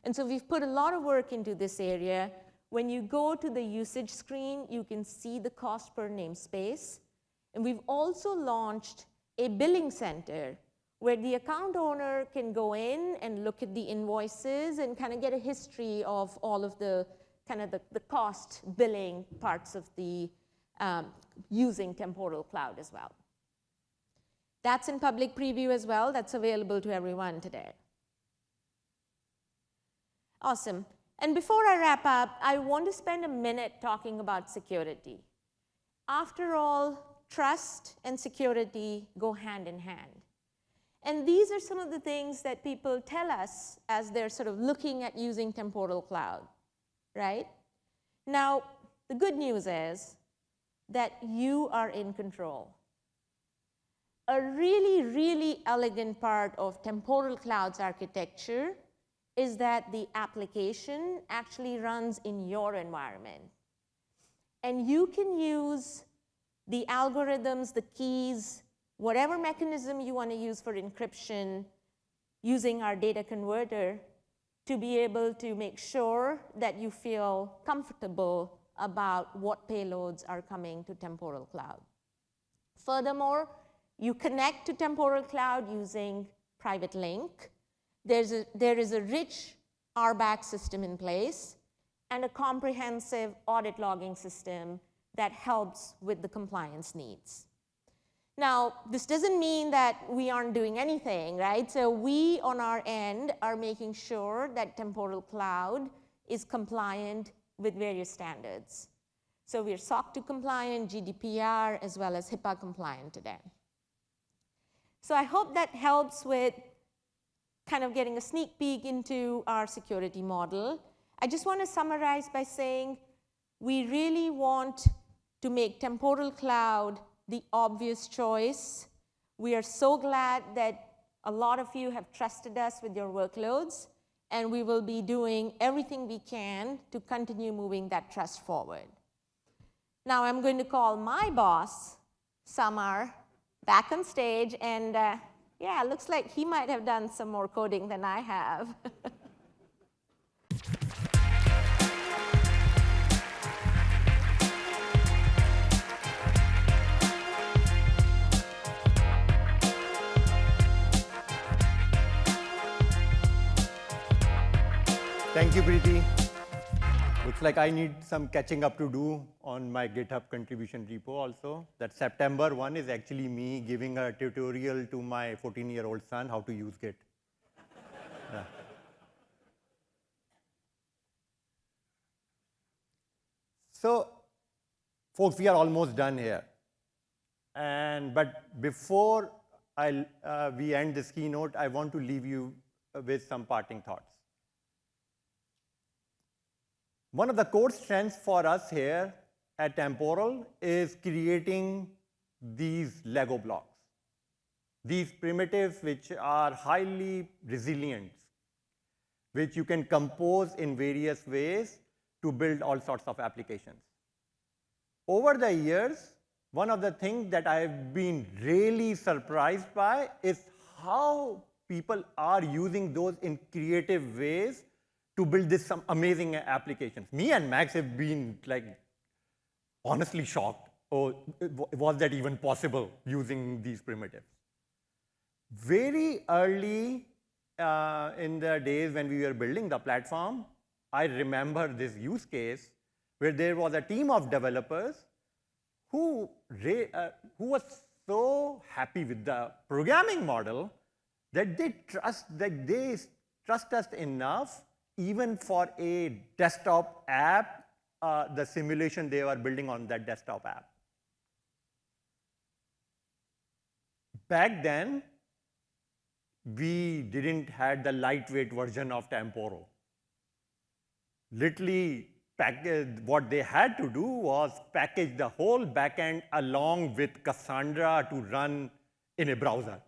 And so we've put a lot of work into this area. When you go to the usage screen, you can see the cost per namespace. And we've also launched a billing center where the account owner can go in and look at the invoices and kind of get a history of all of the kind of the cost billing parts of the using Temporal Cloud as well. That's in public preview as well. That's available to everyone today. Awesome. And before I wrap up, I want to spend a minute talking about security. After all, trust and security go hand in hand. And these are some of the things that people tell us as they're sort of looking at using Temporal Cloud, right? Now, the good news is that you are in control. A really, really elegant part of Temporal Cloud's architecture is that the application actually runs in your environment. And you can use the algorithms, the keys, whatever mechanism you want to use for encryption using our data converter to be able to make sure that you feel comfortable about what payloads are coming to Temporal Cloud. Furthermore, you connect to Temporal Cloud using private link. There is a rich RBAC system in place, and a comprehensive audit logging system that helps with the compliance needs. Now, this doesn't mean that we aren't doing anything, right? So we, on our end, are making sure that Temporal Cloud is compliant with various standards. So we're SOC 2 compliant, GDPR, as well as HIPAA compliant today. So I hope that helps with kind of getting a sneak peek into our security model. I just want to summarize by saying we really want to make Temporal Cloud the obvious choice. We are so glad that a lot of you have trusted us with your workloads, and we will be doing everything we can to continue moving that trust forward. Now I'm going to call my boss, Samar, back on stage, and yeah, it looks like he might have done some more coding than I have. Thank you, Preeti. Looks like I need some catching up to do on my GitHub contribution repo also. That September 1 is actually me giving a tutorial to my 14-year-old son how to use Git. Yeah. So, folks, we are almost done here. But before we end this keynote, I want to leave you with some parting thoughts. One of the core strengths for us here at Temporal is creating these Lego blocks, these primitives which are highly resilient, which you can compose in various ways to build all sorts of applications. Over the years, one of the things that I've been really surprised by is how people are using those in creative ways to build some amazing applications. Me and Max have been like honestly shocked. Oh, was that even possible using these primitives? Very early in the days when we were building the platform, I remember this use case where there was a team of developers who was so happy with the programming model that they trust us enough even for a desktop app, the simulation they were building on that desktop app. Back then, we didn't have the lightweight version of Temporal. Literally, what they had to do was package the whole backend along with Cassandra to run in a browser.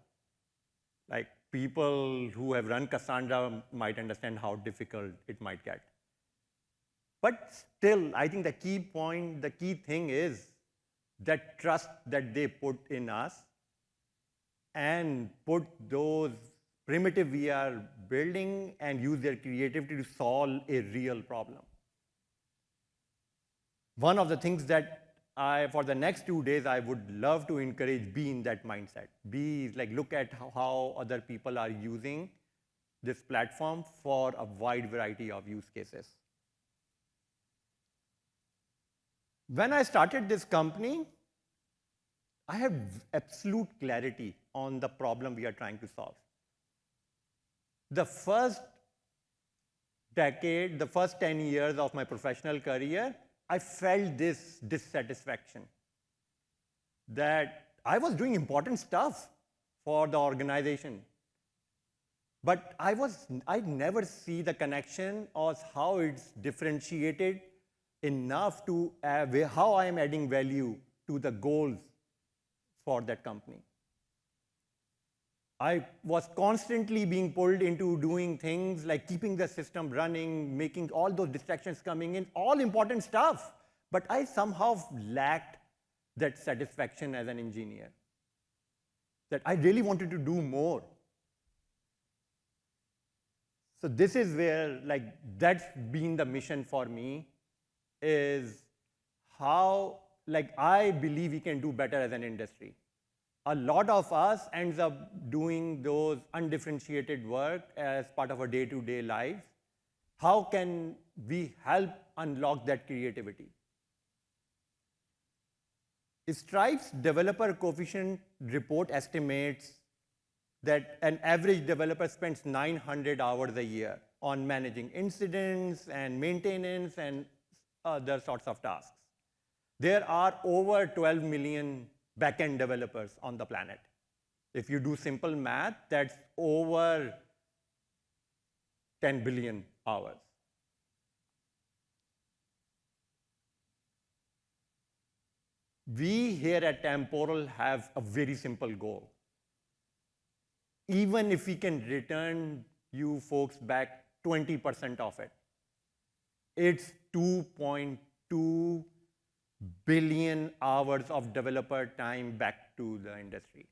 Like, people who have run Cassandra might understand how difficult it might get. But still, I think the key point, the key thing is that trust that they put in us and put those primitives we are building and use their creativity to solve a real problem. One of the things that for the next 2 days, I would love to encourage be in that mindset. Look at how other people are using this platform for a wide variety of use cases. When I started this company, I have absolute clarity on the problem we are trying to solve. The first decade, the first 10 years of my professional career, I felt this dissatisfaction that I was doing important stuff for the organization, but I never see the connection or how it's differentiated enough to how I am adding value to the goals for that company. I was constantly being pulled into doing things like keeping the system running, making all those distractions coming in, all important stuff. But I somehow lacked that satisfaction as an engineer, that I really wanted to do more. So this is where, that's been the mission for me, is how, I believe we can do better as an industry. A lot of us ends up doing those undifferentiated work as part of our day-to-day lives. How can we help unlock that creativity. Stripe's developer coefficient report estimates that an average developer spends 900 hours a year on managing incidents and maintenance and other sorts of tasks. There are over 12 million backend developers on the planet. If you do simple math, that's over 10 billion hours. We here at Temporal have a very simple goal. Even if we can return you folks back 20% of it, it's 2.2 billion hours of developer time back to the industry,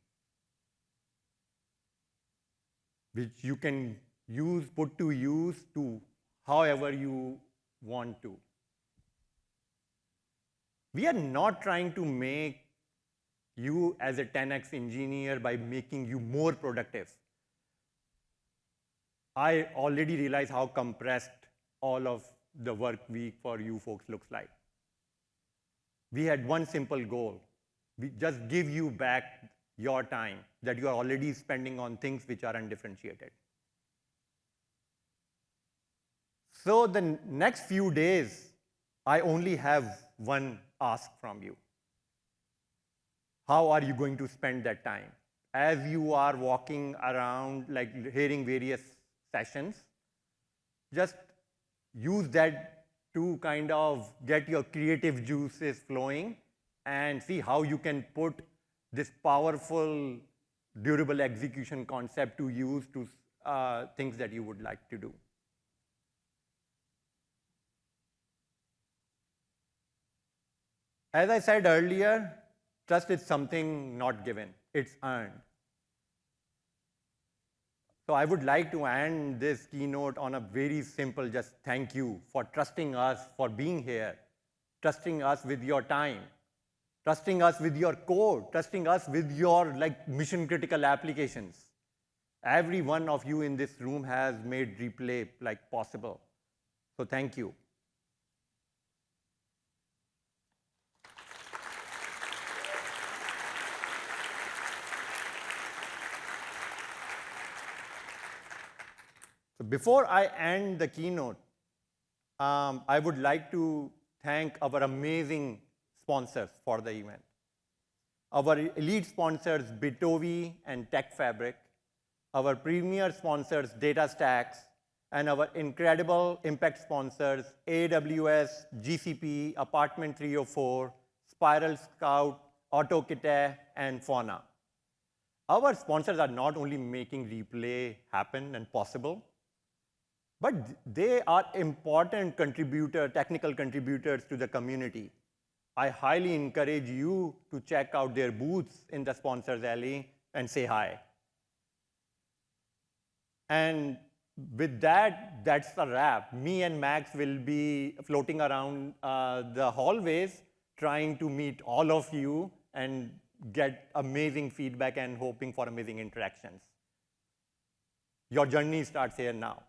which you can use, put to use to however you want to. We are not trying to make you as a 10x engineer by making you more productive. I already realize how compressed all of the work week for you folks looks like. We had one simple goal. We just give you back your time that you are already spending on things which are undifferentiated. So the next few days, I only have one ask from you. How are you going to spend that time? As you are walking around, like hearing various sessions, just use that to kind of get your creative juices flowing and see how you can put this powerful, durable execution concept to use to things that you would like to do. As I said earlier, trust is something not given, it's earned. So I would like to end this keynote on a very simple just thank you for trusting us, for being here, trusting us with your time, trusting us with your code, trusting us with your mission critical applications. Every one of you in this room has made replay possible. So thank you. So before I end the keynote, I would like to thank our amazing sponsors for the event. Our elite sponsors, Bitovi and TechFabric, our premier sponsors, DataStax, and our incredible impact sponsors, AWS, GCP, Apartment 304, Spiral Scout, AutoKite, and Fauna. Our sponsors are not only making replay happen and possible, but they are important technical contributors to the community. I highly encourage you to check out their booths in the Sponsors Alley and say hi. And with that, that's a wrap. Me and Max will be floating around the hallways trying to meet all of you and get amazing feedback and hoping for amazing interactions. Your journey starts here now.